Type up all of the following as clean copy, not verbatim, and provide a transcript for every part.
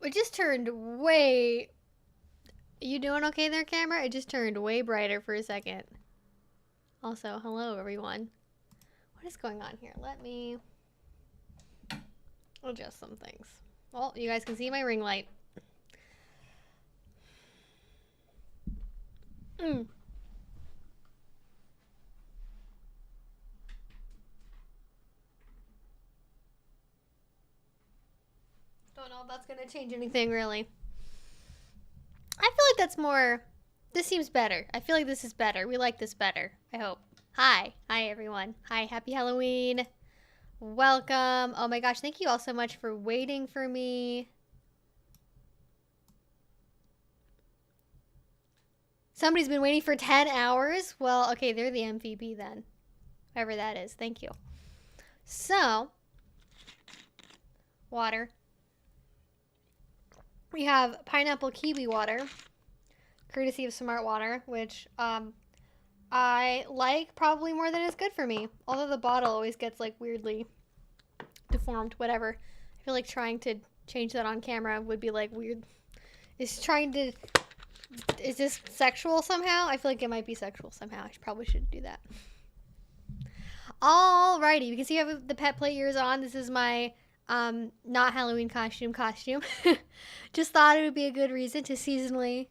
It just turned way... You doing okay there, camera? It just turned way brighter for a second. Also, hello, everyone. What is going on here? Let me adjust some things. Well, you guys can see my ring light. Don't know if that's gonna change anything, really. I feel like that's more... This seems better. I feel like this is better. We like this better, I hope. Hi. Hi, everyone. Hi, happy Halloween. Welcome. Oh my gosh, thank you all so much for waiting for me. Somebody's been waiting for 10 hours? Well, okay, they're the MVP then. Whoever that is. Thank you. So, water. We have pineapple kiwi water, courtesy of Smart Water, which I like probably more than is good for me. Although the bottle always gets like weirdly deformed, whatever. I feel like trying to change that on camera would be like weird. Is this sexual somehow? I feel like it might be sexual somehow. I probably shouldn't do that. Alrighty, you can see I have the pet play ears on. This is my not Halloween costume. Just thought it would be a good reason to seasonally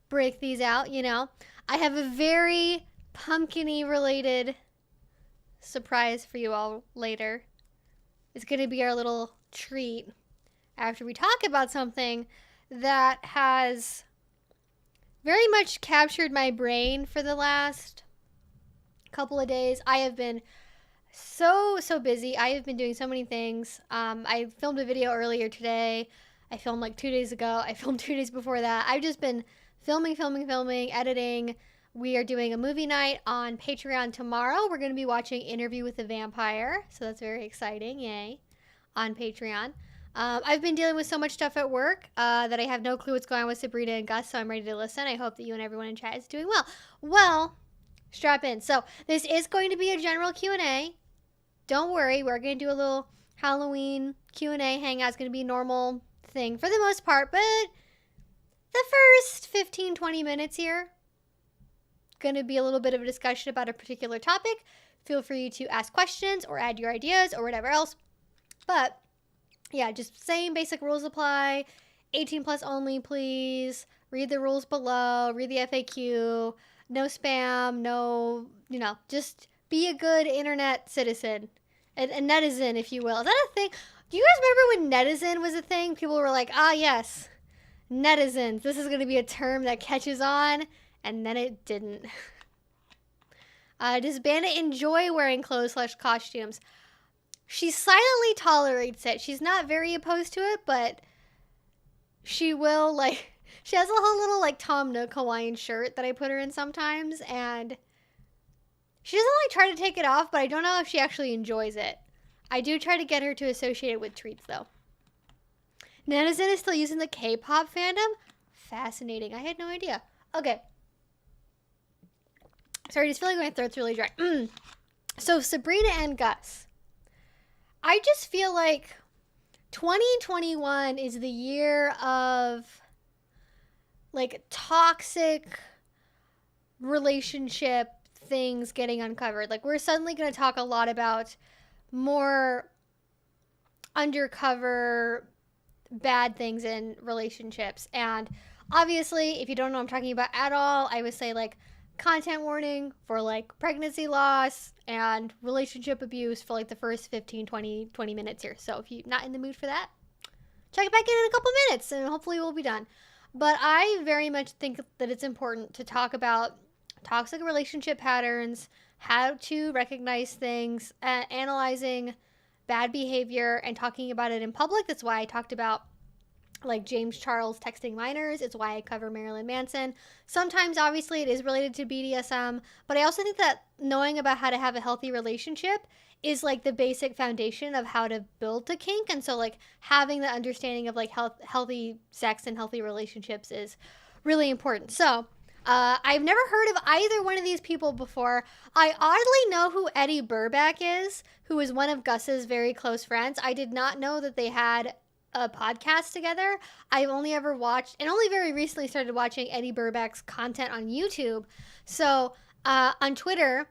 break these out, you know. I have a very pumpkin-y related surprise for you all later. It's going to be our little treat after we talk about something that has very much captured my brain for the last couple of days. I have been so busy. I have been doing so many things. I filmed a video earlier today. I filmed like 2 days ago. I filmed 2 days before that. I've just been filming, editing. We are doing a movie night on Patreon tomorrow. We're going to be watching Interview with the Vampire. So that's very exciting. Yay. On Patreon. I've been dealing with so much stuff at work that I have no clue what's going on with Sabrina and Gus. So I'm ready to listen. I hope that you and everyone in chat is doing well. Well, strap in. So this is going to be a general Q&A. Don't worry. We're going to do a little Halloween Q&A hangout. It's going to be a normal thing for the most part. But the first 15-20 minutes here, going to be a little bit of a discussion about a particular topic. Feel free to ask questions or add your ideas or whatever else. But yeah, just same basic rules apply. 18 plus only, please. Read the rules below. Read the FAQ. No spam. No, just be a good internet citizen. A netizen, if you will. Is that a thing? Do you guys remember when netizen was a thing? People were like, ah, yes, netizens. This is going to be a term that catches on. And then it didn't. Does Bandit enjoy wearing clothes/costumes? She silently tolerates it. She's not very opposed to it, but she will, like, she has a whole little, like, Tom Nook Hawaiian shirt that I put her in sometimes, and she doesn't, like, try to take it off, but I don't know if she actually enjoys it. I do try to get her to associate it with treats, though. Netizen is still using the K-pop fandom? Fascinating. I had no idea. Okay. Sorry, I just feel like my throat's really dry. So, Sabrina and Gus. I just feel like 2021 is the year of, like, toxic relationship things getting uncovered. Like, we're suddenly going to talk a lot about more undercover bad things in relationships. And obviously, if you don't know what I'm talking about at all, I would say, like, content warning for, like, pregnancy loss and relationship abuse for, like, the first 15, 20 minutes here. So if you're not in the mood for that, check it back in a couple minutes and hopefully we'll be done. But I very much think that it's important to talk about toxic relationship patterns, how to recognize things, analyzing bad behavior and talking about it in public. That's why I talked about, like, James Charles texting minors. It's why I cover Marilyn Manson. Sometimes, obviously, it is related to BDSM, but I also think that knowing about how to have a healthy relationship is, like, the basic foundation of how to build a kink. And so, like, having the understanding of, like, healthy sex and healthy relationships is really important. So, I've never heard of either one of these people before. I oddly know who Eddie Burback is, who is one of Gus's very close friends. I did not know that they had a podcast together. I've only ever watched, and only very recently started watching Eddie Burback's content on YouTube. So on Twitter,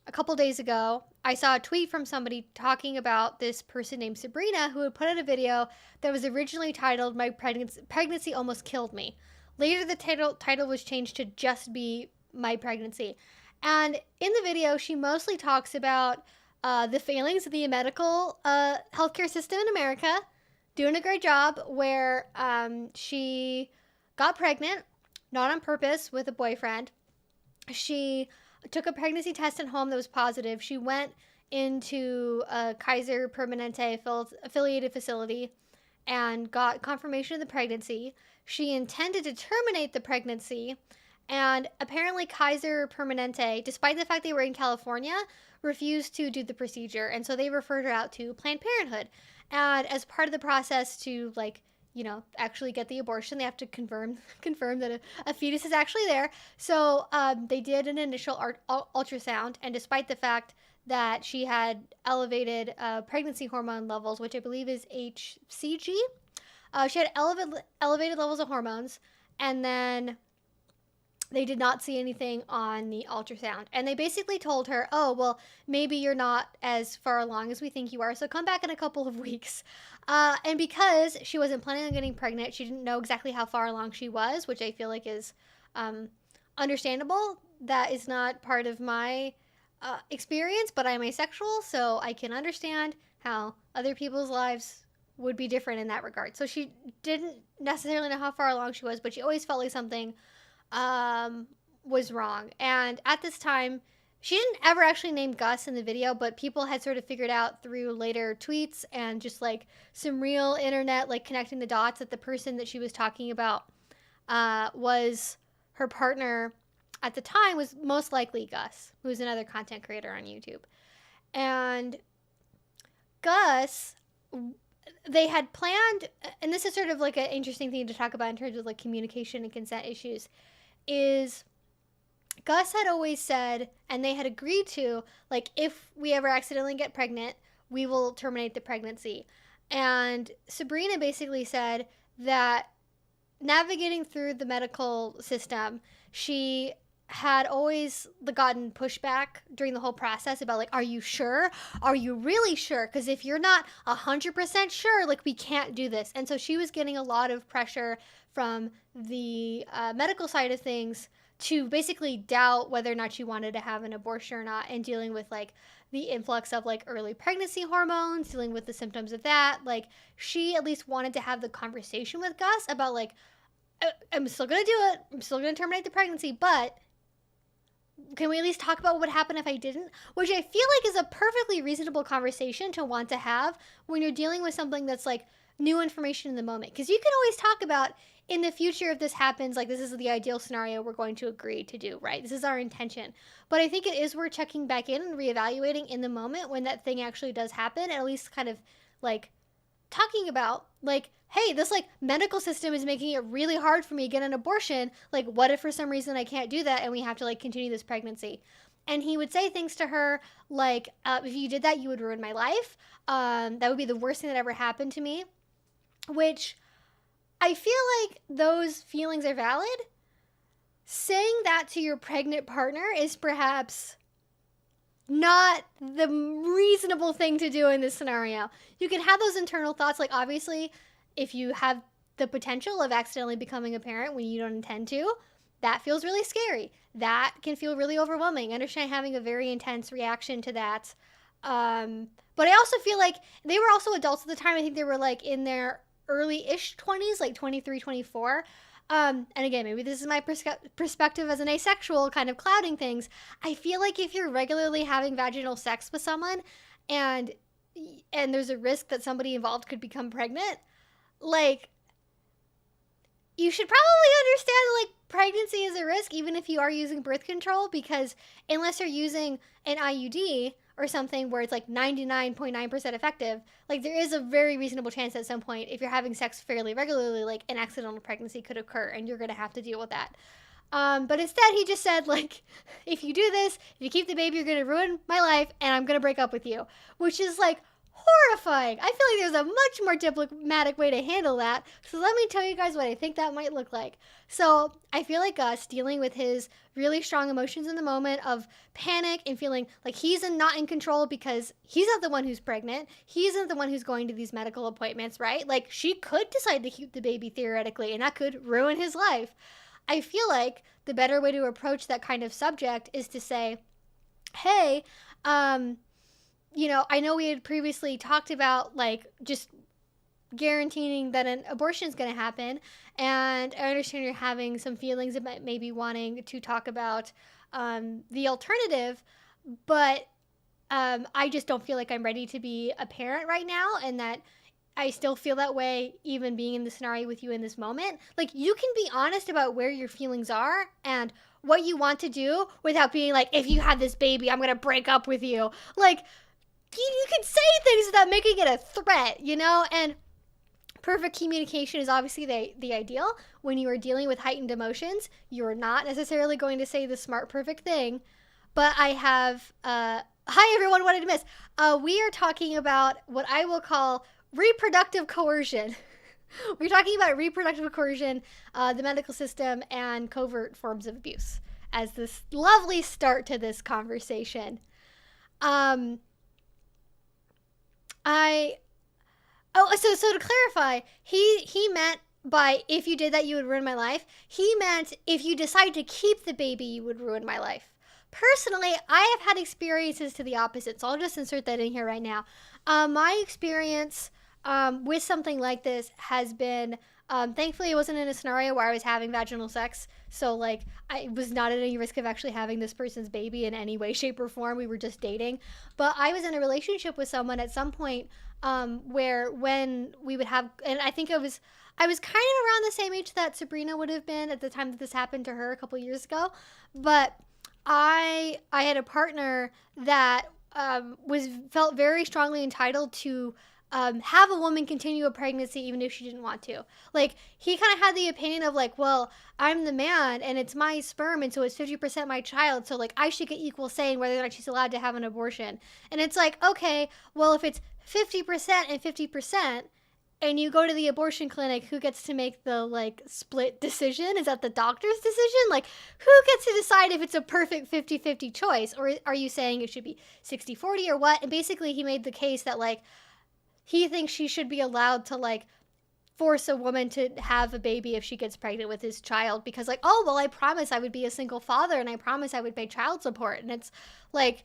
a couple days ago, I saw a tweet from somebody talking about this person named Sabrina who had put out a video that was originally titled "My Pregnancy Almost Killed Me." Later, the title was changed to just be "My Pregnancy." And in the video, she mostly talks about the failings of the medical healthcare system in America, doing a great job, where she got pregnant, not on purpose, with a boyfriend. She took a pregnancy test at home that was positive. She went into a Kaiser Permanente affiliated facility and got confirmation of the pregnancy. She intended to terminate the pregnancy, and apparently Kaiser Permanente, despite the fact they were in California, refused to do the procedure, and so they referred her out to Planned Parenthood. And as part of the process to, like, you know, actually get the abortion, they have to confirm that a fetus is actually there. So they did an initial ultrasound, and despite the fact that she had elevated pregnancy hormone levels, which I believe is HCG, she had elevated levels of hormones, and then they did not see anything on the ultrasound. And they basically told her, oh, well, maybe you're not as far along as we think you are, so come back in a couple of weeks. And because she wasn't planning on getting pregnant, she didn't know exactly how far along she was, which I feel like is understandable. That is not part of my experience, but I'm asexual, so I can understand how other people's lives would be different in that regard. So she didn't necessarily know how far along she was, but she always felt like something was wrong. And at this time, she didn't ever actually name Gus in the video, but people had sort of figured out through later tweets and just like some real internet, like connecting the dots, that the person that she was talking about was her partner at the time was most likely Gus, who's another content creator on YouTube. And Gus, they had planned, and this is sort of like an interesting thing to talk about in terms of like communication and consent issues, is Gus had always said, and they had agreed to, like, if we ever accidentally get pregnant, we will terminate the pregnancy. And Sabrina basically said that navigating through the medical system, she had always gotten pushback during the whole process about, like, are you sure? Are you really sure? Because if you're not 100% sure, like, we can't do this. And so she was getting a lot of pressure from the medical side of things to basically doubt whether or not she wanted to have an abortion or not, and dealing with like the influx of like early pregnancy hormones, dealing with the symptoms of that. Like, she at least wanted to have the conversation with Gus about like, I'm still gonna do it, I'm still gonna terminate the pregnancy, but can we at least talk about what would happen if I didn't? Which I feel like is a perfectly reasonable conversation to want to have when you're dealing with something that's like new information in the moment. Because you can always talk about, in the future, if this happens, like, this is the ideal scenario we're going to agree to do, right? This is our intention. But I think it is worth checking back in and reevaluating in the moment when that thing actually does happen, and at least kind of like talking about, like, hey, this like medical system is making it really hard for me to get an abortion. Like, what if for some reason I can't do that and we have to like continue this pregnancy? And he would say things to her like, if you did that, you would ruin my life. That would be the worst thing that ever happened to me. Which I feel like those feelings are valid. Saying that to your pregnant partner is perhaps not the reasonable thing to do in this scenario. You can have those internal thoughts, like, obviously, if you have the potential of accidentally becoming a parent when you don't intend to, that feels really scary. That can feel really overwhelming. I understand having a very intense reaction to that. But I also feel like they were also adults at the time. I think they were like in their early-ish 20s, like 23, 24. And again, maybe this is my perspective as an asexual kind of clouding things. I feel like if you're regularly having vaginal sex with someone and there's a risk that somebody involved could become pregnant, like, you should probably understand that, like, pregnancy is a risk even if you are using birth control, because unless you're using an IUD or something where it's like 99.9% effective, like, there is a very reasonable chance at some point, if you're having sex fairly regularly, like, an accidental pregnancy could occur and you're going to have to deal with that. But instead he just said, like, if you do this, if you keep the baby, you're going to ruin my life and I'm going to break up with you, which is like horrifying. I feel like there's a much more diplomatic way to handle that. So let me tell you guys what I think that might look like. So I feel like Gus dealing with his really strong emotions in the moment of panic and feeling like he's not in control because he's not the one who's pregnant. He isn't the one who's going to these medical appointments, right? Like she could decide to keep the baby theoretically, and that could ruin his life. I feel like the better way to approach that kind of subject is to say, hey, I know we had previously talked about like just guaranteeing that an abortion is going to happen, and I understand you're having some feelings about maybe wanting to talk about the alternative, but I just don't feel like I'm ready to be a parent right now, and that I still feel that way even being in the scenario with you in this moment. Like, you can be honest about where your feelings are and what you want to do without being like, if you have this baby, I'm going to break up with you. Like, you can say things without making it a threat, and perfect communication is obviously the ideal. When you are dealing with heightened emotions, you're not necessarily going to say the smart, perfect thing. But I have, hi everyone, what did I miss? We are talking about what I will call reproductive coercion. We're talking about reproductive coercion, the medical system, and covert forms of abuse as this lovely start to this conversation. So to clarify, he meant by if you did that, you would ruin my life. He meant if you decide to keep the baby, you would ruin my life. Personally, I have had experiences to the opposite, so I'll just insert that in here right now. My experience with something like this has been, thankfully it wasn't in a scenario where I was having vaginal sex, so like I was not at any risk of actually having this person's baby in any way, shape, or form. We were just dating. But I was in a relationship with someone at some point where when we would have, and I think I was kind of around the same age that Sabrina would have been at the time that this happened to her a couple years ago, but I had a partner that felt very strongly entitled to have a woman continue a pregnancy even if she didn't want to. Like, he kind of had the opinion of like, well, I'm the man and it's my sperm and so it's 50% my child, so like I should get equal say in whether or not she's allowed to have an abortion. And it's like, okay, well, if it's 50% and 50% and you go to the abortion clinic, who gets to make the like split decision? Is that the doctor's decision? Like, who gets to decide if it's a perfect 50-50 choice? Or are you saying it should be 60-40 or what? And basically he made the case that like he thinks she should be allowed to like force a woman to have a baby if she gets pregnant with his child, because like, oh, well, I promise I would be a single father and I promise I would pay child support. And it's like,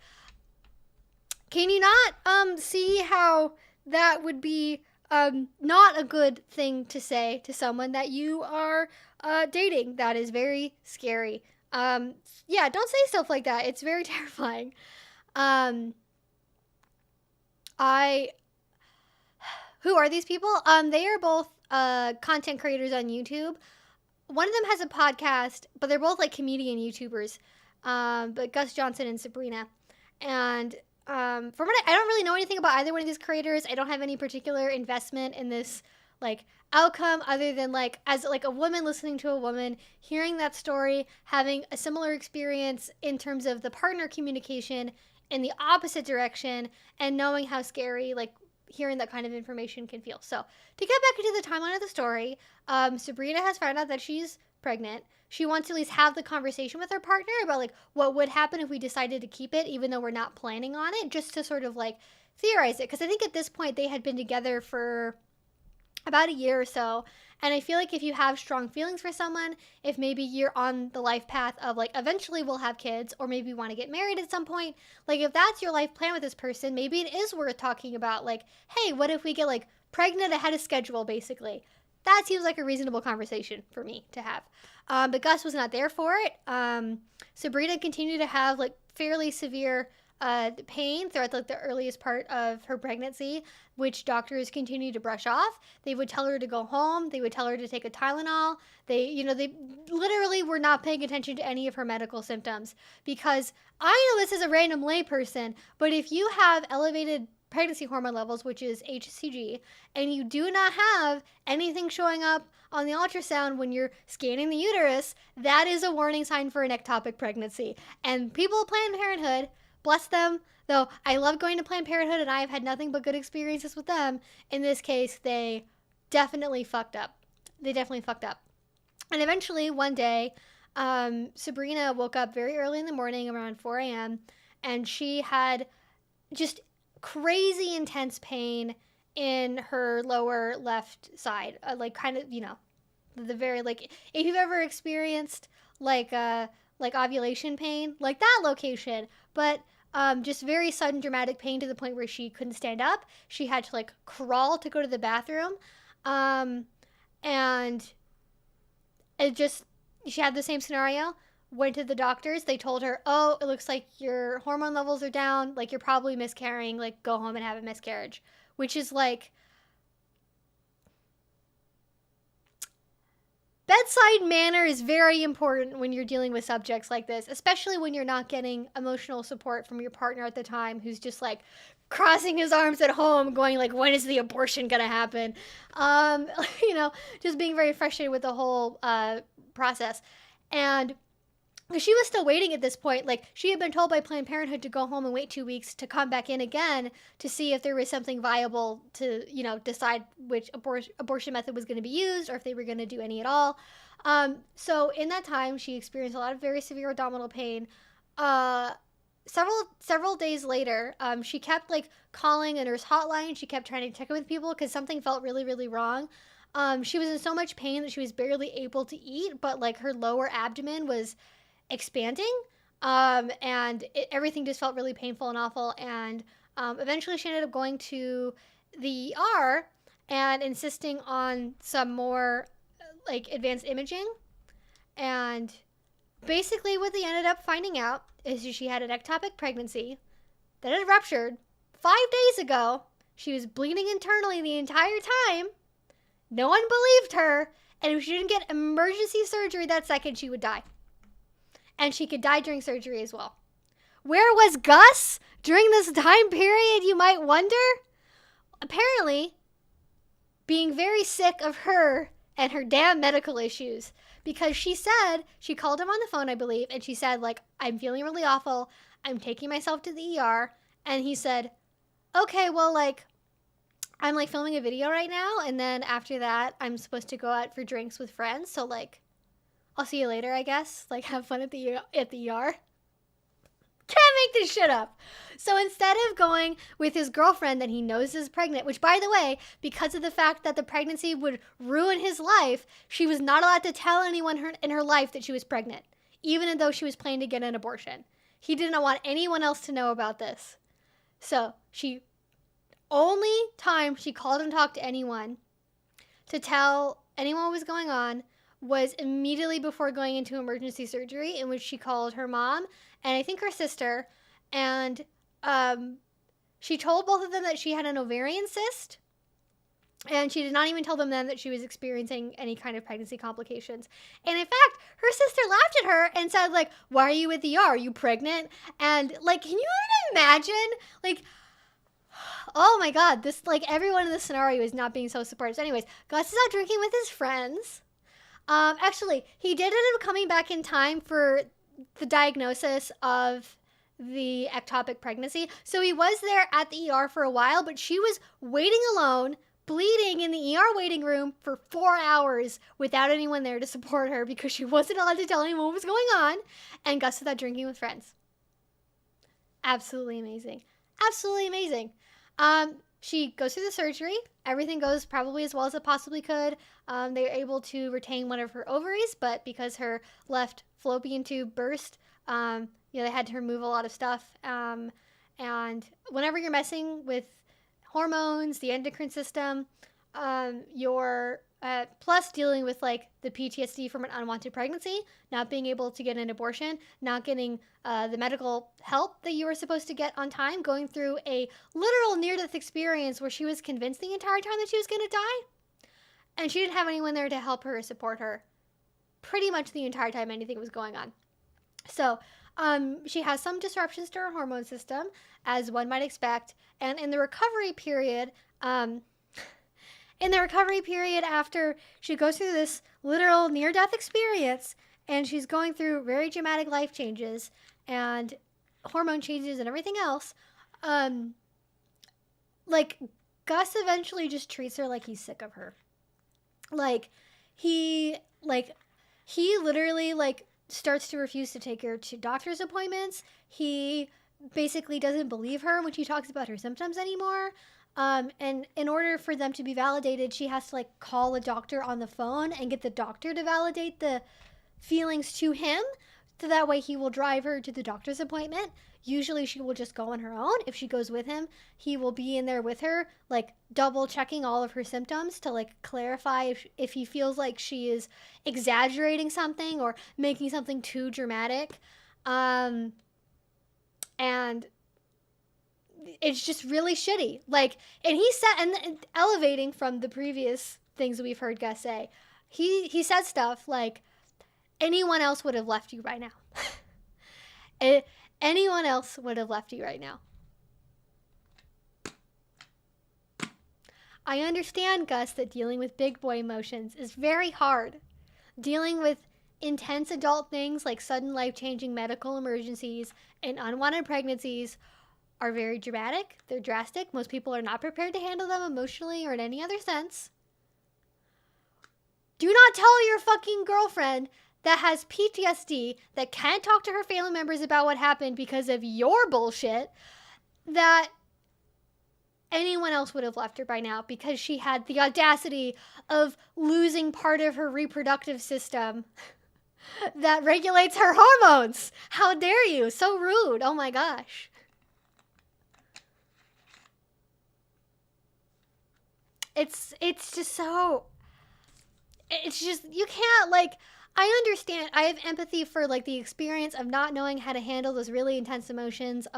can you not see how that would be not a good thing to say to someone that you are dating? That is very scary. Yeah, don't say stuff like that. It's very terrifying. Who are these people? They are both content creators on YouTube. One of them has a podcast, but they're both like comedian YouTubers. But Gus Johnson and Sabrina. And from what I don't really know anything about either one of these creators. I don't have any particular investment in this like outcome other than like as like a woman listening to a woman, hearing that story, having a similar experience in terms of the partner communication in the opposite direction, and knowing how scary like hearing that kind of information can feel. So to get back into the timeline of the story, Sabrina has found out that she's pregnant. She wants to at least have the conversation with her partner about like what would happen if we decided to keep it, even though we're not planning on it, just to sort of like theorize it. Because I think at this point they had been together for about a year or so. And I feel like if you have strong feelings for someone, if maybe you're on the life path of like eventually we'll have kids, or maybe you want to get married at some point, like if that's your life plan with this person, maybe it is worth talking about like, hey, what if we get like pregnant ahead of schedule, basically. That seems like a reasonable conversation for me to have. But Gus was not there for it. Sabrina continued to have like fairly severe pain throughout like the earliest part of her pregnancy, which doctors continued to brush off. They would tell her to go home. They would tell her to take a Tylenol. They literally were not paying attention to any of her medical symptoms, because I know this is a random layperson, but if you have elevated pregnancy hormone levels, which is HCG, and you do not have anything showing up on the ultrasound when you're scanning the uterus, that is a warning sign for an ectopic pregnancy. And people at Planned Parenthood, bless them, Though I love going to Planned Parenthood and I've had nothing but good experiences with them, in this case, they definitely fucked up. They definitely fucked up. And eventually, one day, Sabrina woke up very early in the morning, around 4 a.m., and she had just crazy intense pain in her lower left side. Like, kind of, the very, like, if you've ever experienced, like ovulation pain, like that location, but just very sudden dramatic pain to the point where she couldn't stand up. She had to, like, crawl to go to the bathroom. And it just, she had the same scenario, went to the doctors. They told her, oh, it looks like your hormone levels are down, like you're probably miscarrying, like go home and have a miscarriage. Which is like, bedside manner is very important when you're dealing with subjects like this, especially when you're not getting emotional support from your partner at the time, who's just like crossing his arms at home going like, when is the abortion gonna happen? Just being very frustrated with the whole process. And she was still waiting at this point. Like, she had been told by Planned Parenthood to go home and wait 2 weeks to come back in again to see if there was something viable to, decide which abortion method was going to be used or if they were going to do any at all. So in that time, she experienced a lot of very severe abdominal pain. Several days later, she kept like calling a nurse hotline. She kept trying to check in with people because something felt really, really wrong. She was in so much pain that she was barely able to eat, but like her lower abdomen was expanding, and everything just felt really painful and awful. And eventually she ended up going to the ER and insisting on some more like advanced imaging. And basically what they ended up finding out is she had an ectopic pregnancy that had ruptured 5 days ago. She was bleeding internally the entire time. No one believed her, and if she didn't get emergency surgery that second, she would die. And she could die during surgery as well. Where was Gus during this time period, you might wonder? Apparently, being very sick of her and her damn medical issues. Because she called him on the phone, I believe, and she said, like, I'm feeling really awful. I'm taking myself to the ER. And he said, okay, well, like, I'm, like, filming a video right now. And then after that, I'm supposed to go out for drinks with friends. So, like, I'll see you later, I guess. Like, have fun at the ER. Can't make this shit up. So instead of going with his girlfriend that he knows is pregnant, which, by the way, because of the fact that the pregnancy would ruin his life, she was not allowed to tell anyone in her life that she was pregnant, even though she was planning to get an abortion. He didn't want anyone else to know about this. So only time she called and talked to anyone to tell anyone what was going on was immediately before going into emergency surgery, in which she called her mom and I think her sister, and she told both of them that she had an ovarian cyst, and she did not even tell them then that she was experiencing any kind of pregnancy complications. And in fact, her sister laughed at her and said, like, why are you at the ER? Are you pregnant? And, like, can you imagine? Like, oh my God, this, like, everyone in this scenario is not being so supportive. So anyways, Gus is out drinking with his friends. Actually, he did end up coming back in time for the diagnosis of the ectopic pregnancy. So he was there at the ER for a while, but she was waiting alone, bleeding in the ER waiting room for 4 hours without anyone there to support her because she wasn't allowed to tell anyone what was going on. And Gus was out drinking with friends. Absolutely amazing. Absolutely amazing. She goes through the surgery. Everything goes probably as well as it possibly could. They were able to retain one of her ovaries, but because her left fallopian tube burst, they had to remove a lot of stuff. And whenever you're messing with hormones, the endocrine system, you're plus dealing with like the PTSD from an unwanted pregnancy, not being able to get an abortion, not getting the medical help that you were supposed to get on time, going through a literal near-death experience where she was convinced the entire time that she was going to die. And she didn't have anyone there to help her or support her pretty much the entire time anything was going on. So she has some disruptions to her hormone system, as one might expect. And in the recovery period, after she goes through this literal near-death experience, and she's going through very dramatic life changes and hormone changes and everything else, Like, Gus eventually just treats her like he's sick of her. Like, he literally, like, starts to refuse to take her to doctor's appointments. He basically doesn't believe her when she talks about her symptoms anymore. And in order for them to be validated, she has to, like, call a doctor on the phone and get the doctor to validate the feelings to him. So that way he will drive her to the doctor's appointment. Usually she will just go on her own. If she goes with him, he will be in there with her, like, double checking all of her symptoms to, like, clarify if he feels like she is exaggerating something or making something too dramatic. And it's just really shitty. Like, and he said, and elevating from the previous things we've heard Gus say, he said stuff like, anyone else would have left you right now. Anyone else would have left you right now. I understand, Gus, that dealing with big boy emotions is very hard. Dealing with intense adult things like sudden life-changing medical emergencies and unwanted pregnancies are very dramatic. They're drastic. Most people are not prepared to handle them emotionally or in any other sense. Do not tell your fucking girlfriend that has PTSD, that can't talk to her family members about what happened because of your bullshit, that anyone else would have left her by now because she had the audacity of losing part of her reproductive system that regulates her hormones. How dare you? So rude. Oh my gosh. It's just so... It's just, you can't, like... I understand. I have empathy for, like, the experience of not knowing how to handle those really intense emotions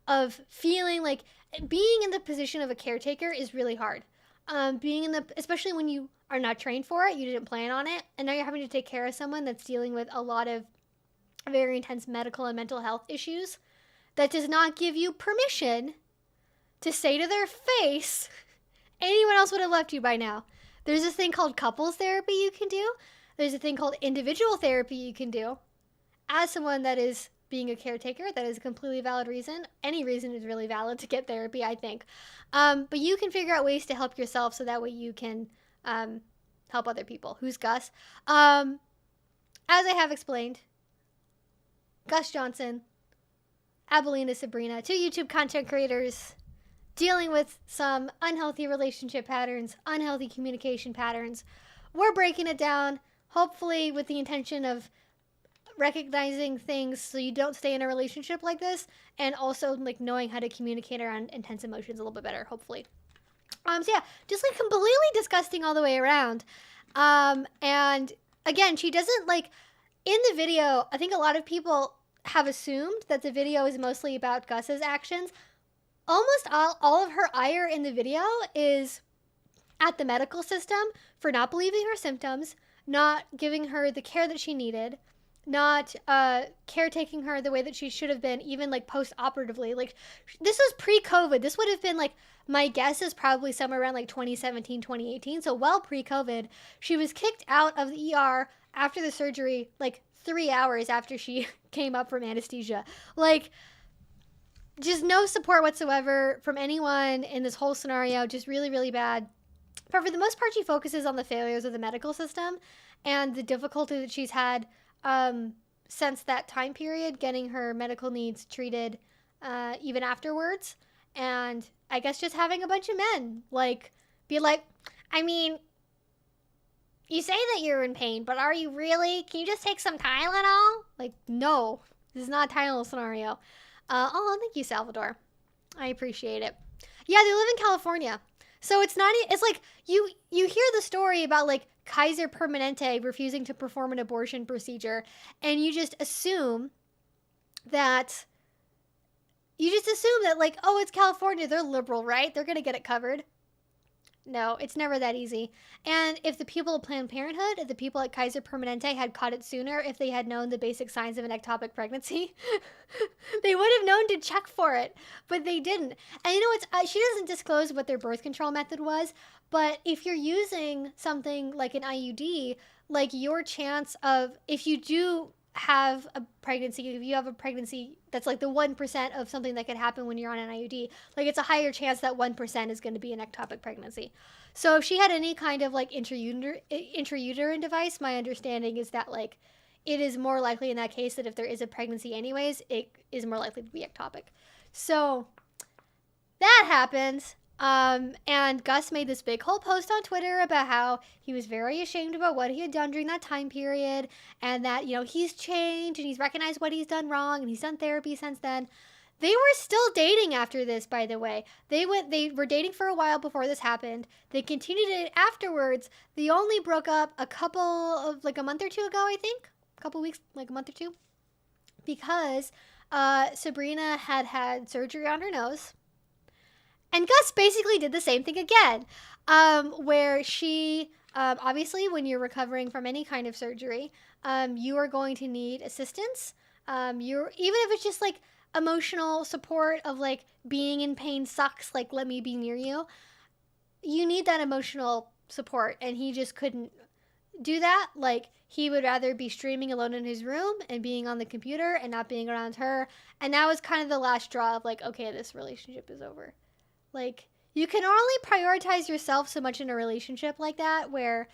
of feeling like being in the position of a caretaker is really hard. Especially when you are not trained for it, you didn't plan on it, and now you're having to take care of someone that's dealing with a lot of very intense medical and mental health issues that does not give you permission to say to their face, anyone else would have left you by now. There's this thing called couples therapy you can do. There's a thing called individual therapy you can do. As someone that is being a caretaker, that is a completely valid reason. Any reason is really valid to get therapy, I think. But you can figure out ways to help yourself so that way you can help other people. Who's Gus? As I have explained, Gus Johnson, Abelina Sabrina, two YouTube content creators dealing with some unhealthy relationship patterns, unhealthy communication patterns. We're breaking it down, hopefully with the intention of recognizing things so you don't stay in a relationship like this, and also, like, knowing how to communicate around intense emotions a little bit better, hopefully. So yeah, just, like, completely disgusting all the way around. And again, she doesn't, like, in the video, I think a lot of people have assumed that the video is mostly about Gus's actions. Almost all of her ire in the video is at the medical system for not believing her symptoms, not giving her the care that she needed, not caretaking her the way that she should have been, even, like, post-operatively. Like, this was pre-COVID. This would have been, like, my guess is probably somewhere around, like, 2017, 2018. So well pre-COVID. She was kicked out of the ER after the surgery, like, 3 hours after she came up from anesthesia. Like, just no support whatsoever from anyone in this whole scenario. Just really, really bad. But for the most part, she focuses on the failures of the medical system and the difficulty that she's had since that time period, getting her medical needs treated even afterwards. And I guess just having a bunch of men, like, be like, I mean, you say that you're in pain, but are you really? Can you just take some Tylenol? Like, no, this is not a Tylenol scenario. Oh, thank you, Salvador. I appreciate it. Yeah, they live in California. So it's not, it's like, you hear the story about, like, Kaiser Permanente refusing to perform an abortion procedure, and you just assume that, like, oh, it's California, they're liberal, right? They're gonna get it covered. No, it's never that easy. And if the people at Planned Parenthood, if the people at Kaiser Permanente had caught it sooner, if they had known the basic signs of an ectopic pregnancy, they would have known to check for it, but they didn't. And you know, she doesn't disclose what their birth control method was, but if you're using something like an IUD, like, your chance of, if you do have a pregnancy, if you have a pregnancy that's like the 1% of something that could happen when you're on an IUD, like it's a higher chance that 1% is going to be an ectopic pregnancy. So if she had any kind of like intrauterine device, my understanding is that like it is more likely in that case that if there is a pregnancy anyways, it is more likely to be ectopic. So that happens. And Gus made this big whole post on Twitter about how he was very ashamed about what he had done during that time period, and that, you know, he's changed and he's recognized what he's done wrong and he's done therapy since then. They were still dating after this, by the way. They were dating for a while before this happened. They continued it afterwards. They only broke up a couple of, like a month or two ago, I think. A couple weeks, like a month or two. Because Sabrina had surgery on her nose. And Gus basically did the same thing again, where she, obviously, when you're recovering from any kind of surgery, you are going to need assistance. Even if it's just like emotional support of like being in pain sucks, like let me be near you. You need that emotional support, and he just couldn't do that. Like he would rather be streaming alone in his room and being on the computer and not being around her. And that was kind of the last straw of like, okay, this relationship is over. Like, you can only prioritize yourself so much in a relationship like that, where,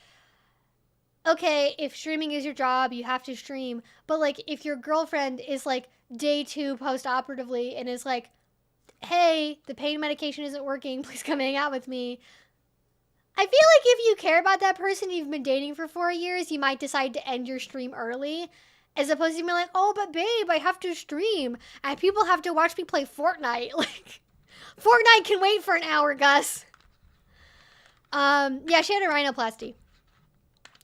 okay, if streaming is your job, you have to stream. But, like, if your girlfriend is, like, day 2 post-operatively and is like, hey, the pain medication isn't working, please come hang out with me. I feel like if you care about that person you've been dating for 4 years, you might decide to end your stream early. As opposed to being like, oh, but babe, I have to stream. And people have to watch me play Fortnite. Like... Fortnite can wait for an hour, Gus. Yeah, she had a rhinoplasty.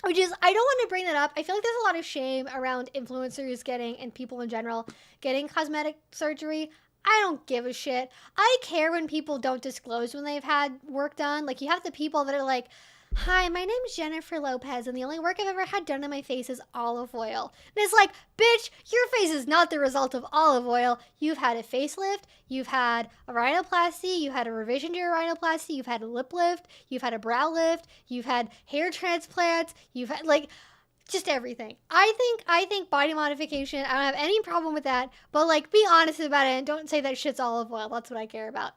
Which is, I don't want to bring that up. I feel like there's a lot of shame around influencers getting, and people in general, getting cosmetic surgery. I don't give a shit. I care when people don't disclose when they've had work done. Like, you have the people that are like, hi, my name's Jennifer Lopez, and the only work I've ever had done on my face is olive oil. And it's like, bitch, your face is not the result of olive oil. You've had a facelift, you've had a rhinoplasty, you had a revision to your rhinoplasty, you've had a lip lift, you've had a brow lift, you've had hair transplants, you've had, like, just everything. I think body modification, I don't have any problem with that, but, like, be honest about it and don't say that shit's olive oil. That's what I care about.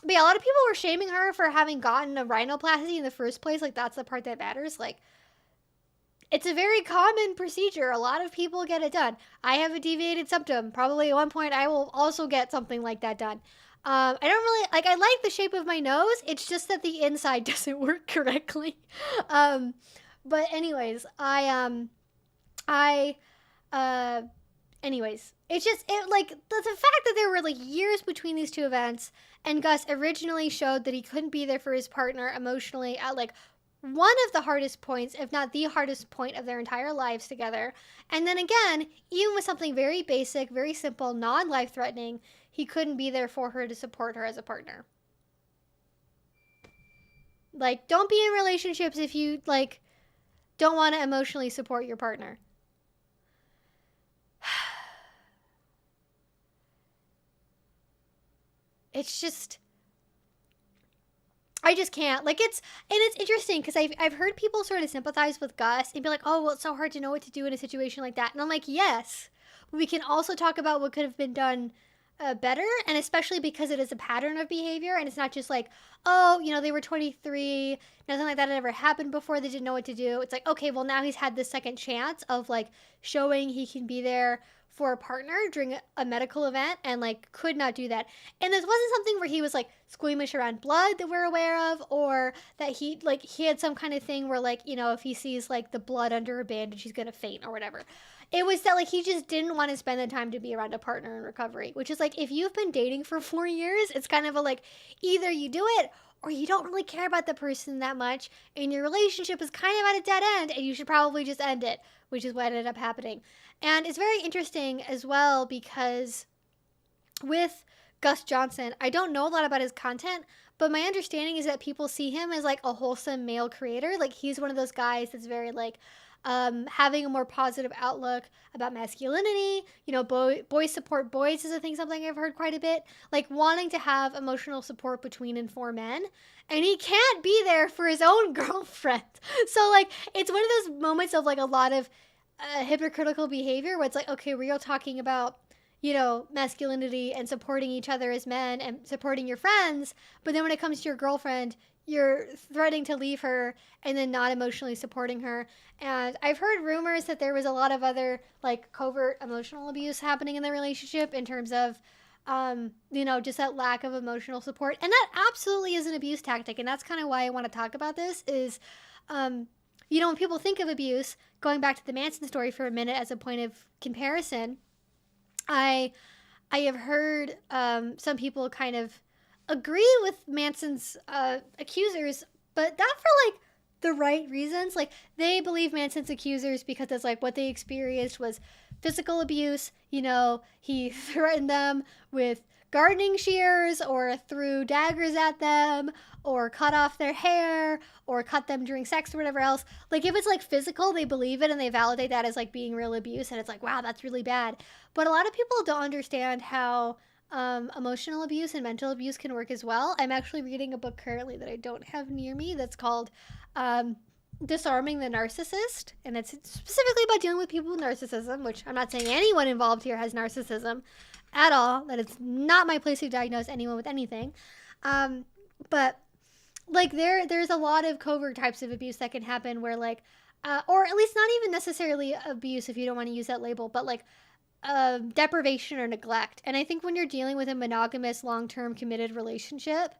But yeah, a lot of people were shaming her for having gotten a rhinoplasty in the first place. Like, that's the part that matters. Like, it's a very common procedure. A lot of people get it done. I have a deviated septum. Probably at one point I will also get something like that done. I don't really, like, I like the shape of my nose. It's just that the inside doesn't work correctly. But anyways, anyways, it's just, like, the fact that there were, like, years between these two events, and Gus originally showed that he couldn't be there for his partner emotionally at, like, one of the hardest points, if not the hardest point of their entire lives together. And then again, even with something very basic, very simple, non-life-threatening, he couldn't be there for her to support her as a partner. Like, don't be in relationships if you, like, don't want to emotionally support your partner. It's just, I just can't. Like, it's interesting because I've heard people sort of sympathize with Gus and be like, oh, well, it's so hard to know what to do in a situation like that. And I'm like, yes, but we can also talk about what could have been done better, and especially because it is a pattern of behavior, and it's not just like, oh, you know, they were 23, nothing like that had ever happened before, they didn't know what to do. It's like, okay, well, now he's had this second chance of, like, showing he can be there for a partner during a medical event, and, like, could not do that. And this wasn't something where he was, like, squeamish around blood that we're aware of, or that he had some kind of thing where, like, you know, if he sees, like, the blood under a bandage, he's gonna faint or whatever. It was that, like, he just didn't want to spend the time to be around a partner in recovery, which is, like, if you've been dating for 4 years, it's kind of a, like, either you do it or you don't really care about the person that much, and your relationship is kind of at a dead end, and you should probably just end it, which is what ended up happening. And it's very interesting as well because with Gus Johnson, I don't know a lot about his content, but my understanding is that people see him as, like, a wholesome male creator. Like, he's one of those guys that's very, like, having a more positive outlook about masculinity. You know, boys support boys is something I've heard quite a bit. Like, wanting to have emotional support between and for men. And he can't be there for his own girlfriend. So, like, it's one of those moments of, like, a lot of a hypocritical behavior where it's like, okay, we're all talking about, you know, masculinity and supporting each other as men and supporting your friends, but then when it comes to your girlfriend, you're threatening to leave her and then not emotionally supporting her. And I've heard rumors that there was a lot of other like covert emotional abuse happening in the relationship in terms of you know, just that lack of emotional support. And that absolutely is an abuse tactic. And that's kind of why I want to talk about this is, you know, when people think of abuse, going back to the Manson story for a minute as a point of comparison, I have heard some people kind of agree with Manson's accusers, but not for like the right reasons. Like they believe Manson's accusers because it's like what they experienced was physical abuse. You know, he threatened them with gardening shears or threw daggers at them or cut off their hair or cut them during sex or whatever else. Like if it's like physical, they believe it and they validate that as like being real abuse, and it's like, wow, that's really bad. But a lot of people don't understand how emotional abuse and mental abuse can work as well. I'm actually reading a book currently that I don't have near me that's called Disarming the Narcissist, and it's specifically about dealing with people with narcissism, which I'm not saying anyone involved here has narcissism at all, that it's not my place to diagnose anyone with anything. But like there's a lot of covert types of abuse that can happen where like or at least not even necessarily abuse if you don't want to use that label, but like deprivation or neglect. And I think when you're dealing with a monogamous, long-term, committed relationship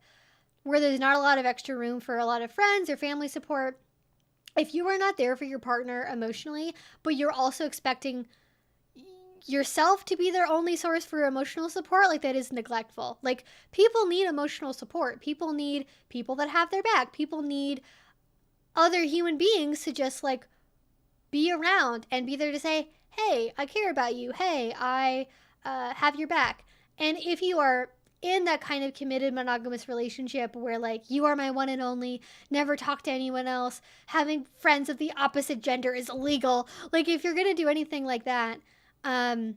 where there's not a lot of extra room for a lot of friends or family support, if you are not there for your partner emotionally, but you're also expecting yourself to be their only source for emotional support, like that is neglectful. Like people need emotional support. People need people that have their back. People need other human beings to just like be around and be there to say, hey, I care about you. Hey, I have your back. And if you are in that kind of committed monogamous relationship where like you are my one and only, never talk to anyone else, having friends of the opposite gender is illegal. Like if you're going to do anything like that, I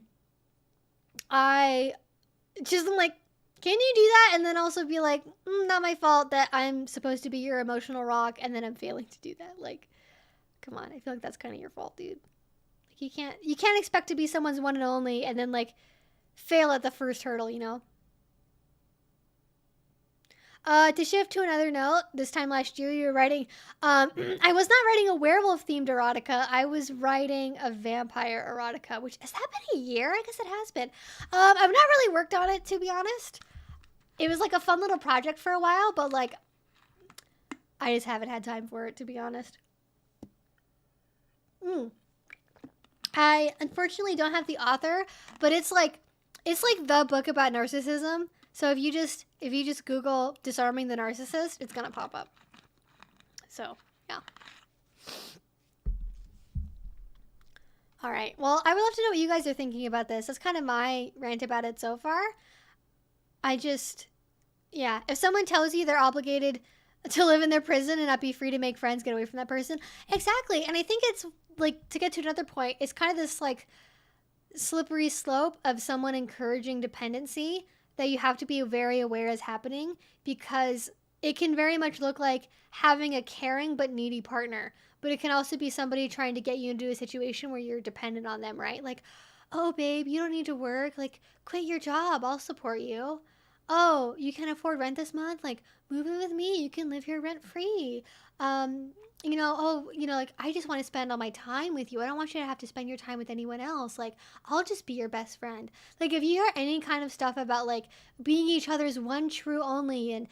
just am like, can you do that? And then also be like, not my fault that I'm supposed to be your emotional rock and then I'm failing to do that. Like, come on. I feel like that's kind of your fault, dude. Like you can't expect to be someone's one and only and then like fail at the first hurdle, you know? To shift to another note, this time last year you were writing, I was not writing a werewolf themed erotica. I was writing a vampire erotica, which has that been a year? I guess it has been. I've not really worked on it, to be honest. It was like a fun little project for a while, but like, I just haven't had time for it, to be honest. I unfortunately don't have the author, but it's like the book about narcissism. So if you just Google disarming the narcissist, it's gonna pop up. So yeah. All right. Well, I would love to know what you guys are thinking about this. That's kind of my rant about it so far. Yeah. If someone tells you they're obligated to live in their prison and not be free to make friends, get away from that person. Exactly. And I think it's like, to get to another point, it's kind of this like slippery slope of someone encouraging dependency that you have to be very aware is happening, because it can very much look like having a caring but needy partner, but it can also be somebody trying to get you into a situation where you're dependent on them, right? Like, oh babe, you don't need to work, like quit your job, I'll support you. Oh, you can't afford rent this month, like move in with me, you can live here rent free. Like I just want to spend all my time with you. I don't want you to have to spend your time with anyone else. Like I'll just be your best friend. Like if you hear any kind of stuff about like being each other's one true only, and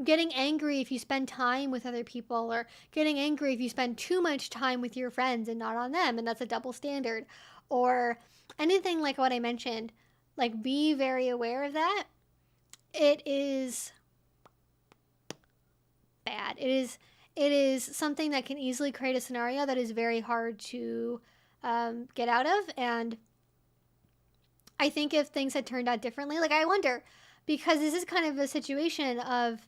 getting angry if you spend time with other people, or getting angry if you spend too much time with your friends and not on them, and that's a double standard, or anything like what I mentioned, like be very aware of that. It is bad. It is something that can easily create a scenario that is very hard to get out of. And I think if things had turned out differently, like I wonder, because this is kind of a situation of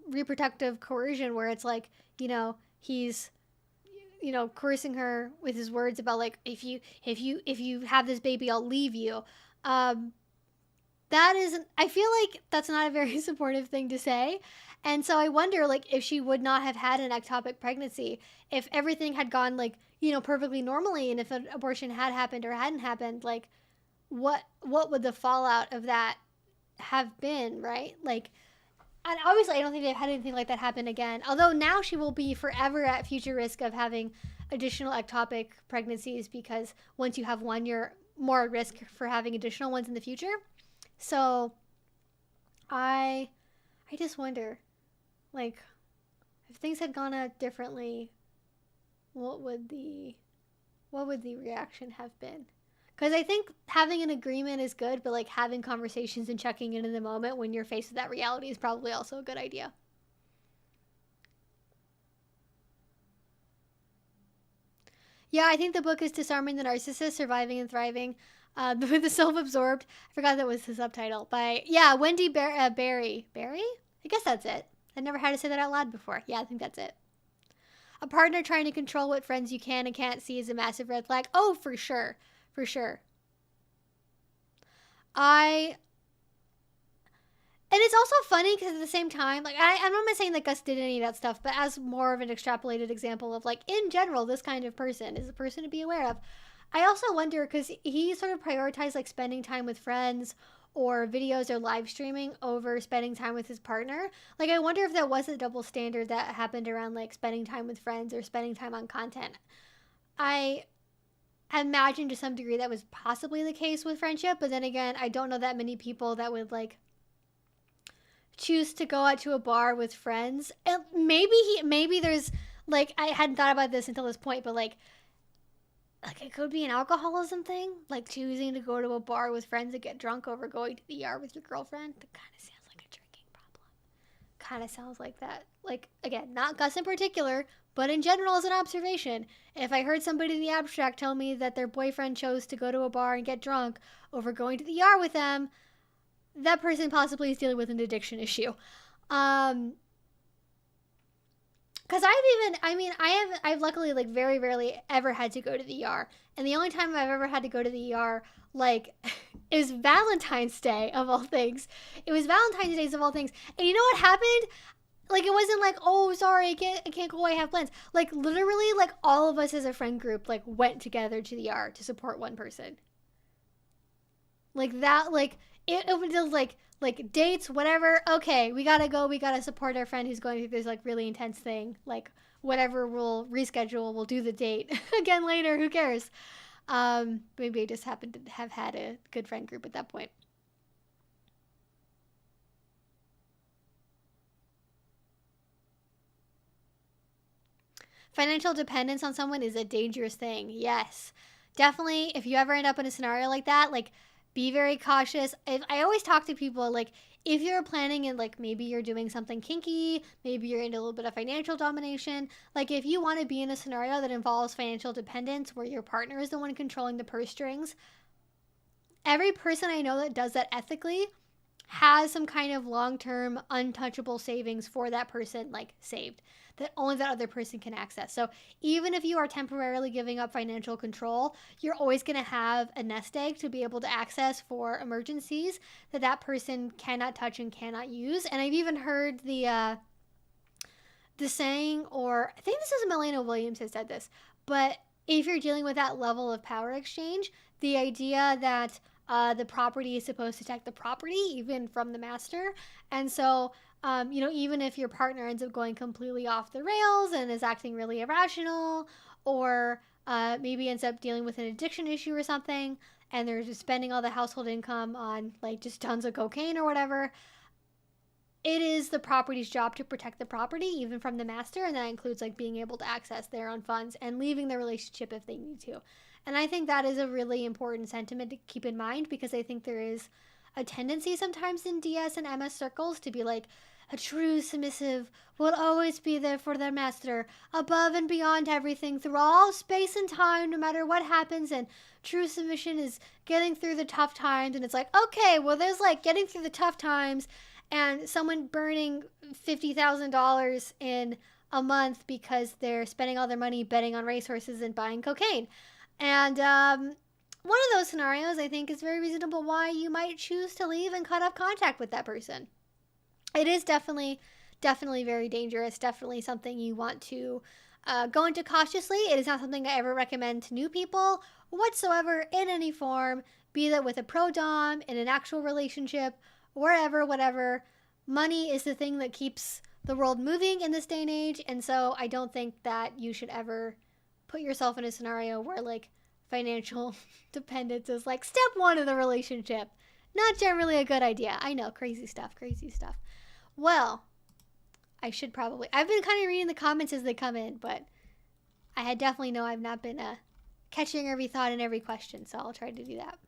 reproductive coercion where it's like, he's, coercing her with his words about like, if you have this baby, I'll leave you. that isn't, I feel like that's not a very supportive thing to say. And so I wonder, like, if she would not have had an ectopic pregnancy, if everything had gone, like, perfectly normally, and if an abortion had happened or hadn't happened, like, what would the fallout of that have been, right? Like, and obviously I don't think they've had anything like that happen again. Although now she will be forever at future risk of having additional ectopic pregnancies, because once you have one, you're more at risk for having additional ones in the future. So I just wonder, like, if things had gone out differently, what would the reaction have been? Because I think having an agreement is good, but like having conversations and checking in the moment when you're faced with that reality is probably also a good idea. Yeah, I think the book is Disarming the Narcissist, Surviving and Thriving. The Self-Absorbed. I forgot that was the subtitle. By, yeah, Wendy Berry. Berry? I guess that's it. I never had to say that out loud before. Yeah, I think that's it. A partner trying to control what friends you can and can't see is a massive red flag. Oh, for sure. For sure. And it's also funny because at the same time, like, I'm not saying that Gus did any of that stuff, but as more of an extrapolated example of, like, in general, this kind of person is a person to be aware of. I also wonder, because he sort of prioritized, like, spending time with friends or videos or live streaming over spending time with his partner. Like, I wonder if that was a double standard that happened around, like, spending time with friends or spending time on content. I imagine to some degree that was possibly the case with friendship, but then again, I don't know that many people that would, like, choose to go out to a bar with friends. And maybe there's, like, I hadn't thought about this until this point, but like it could be an alcoholism thing, like choosing to go to a bar with friends and get drunk over going to the ER with your girlfriend. That kind of sounds like a drinking problem. Kind of sounds like that. Like, again, not Gus in particular, but in general as an observation. If I heard somebody in the abstract tell me that their boyfriend chose to go to a bar and get drunk over going to the ER with them, that person possibly is dealing with an addiction issue. Because I've luckily, like, very rarely ever had to go to the ER. And the only time I've ever had to go to the ER, like, is Valentine's Day, of all things. It was Valentine's Day of all things. And you know what happened? Like, it wasn't like, oh, sorry, I can't go, I have plans. Like, literally, like, all of us as a friend group, like, went together to the ER to support one person. Like, that, like, it was like dates, whatever. Okay, we gotta go. We gotta support our friend who's going through this, like, really intense thing. Like, whatever, we'll reschedule. We'll do the date again later. Who cares? Maybe I just happened to have had a good friend group at that point. Financial dependence on someone is a dangerous thing. Yes, definitely. If you ever end up in a scenario like that, like, be very cautious. I always talk to people, like, if you're planning and, like, maybe you're doing something kinky, maybe you're into a little bit of financial domination, like, if you want to be in a scenario that involves financial dependence where your partner is the one controlling the purse strings, every person I know that does that ethically has some kind of long-term untouchable savings for that person, like, saved, that only that other person can access. So even if you are temporarily giving up financial control, you're always going to have a nest egg to be able to access for emergencies that person cannot touch and cannot use. And I've even heard the saying, or I think this is Melina Williams has said this, but if you're dealing with that level of power exchange, the idea that the property is supposed to protect the property, even from the master. And so, even if your partner ends up going completely off the rails and is acting really irrational, or maybe ends up dealing with an addiction issue or something, and they're just spending all the household income on, like, just tons of cocaine or whatever, it is the property's job to protect the property, even from the master, and that includes, like, being able to access their own funds and leaving the relationship if they need to. And I think that is a really important sentiment to keep in mind, because I think there is a tendency sometimes in DS and MS circles to be like, a true submissive will always be there for their master, above and beyond everything, through all space and time, no matter what happens, and true submission is getting through the tough times. And it's like, okay, well, there's, like, getting through the tough times and someone burning $50,000 in a month because they're spending all their money betting on racehorses and buying cocaine. And one of those scenarios, I think, is very reasonable why you might choose to leave and cut off contact with that person. It is definitely very dangerous. Definitely something you want to go into cautiously. It is not something I ever recommend to new people whatsoever in any form, be that with a pro-dom, in an actual relationship, wherever, whatever. Money is the thing that keeps the world moving in this day and age, and so I don't think that you should ever put yourself in a scenario where, like, financial dependence is, like, step one of the relationship. Not generally a good idea. I know, crazy stuff. Well, I've been kind of reading the comments as they come in, but I definitely know I've not been catching every thought and every question, so I'll try to do that.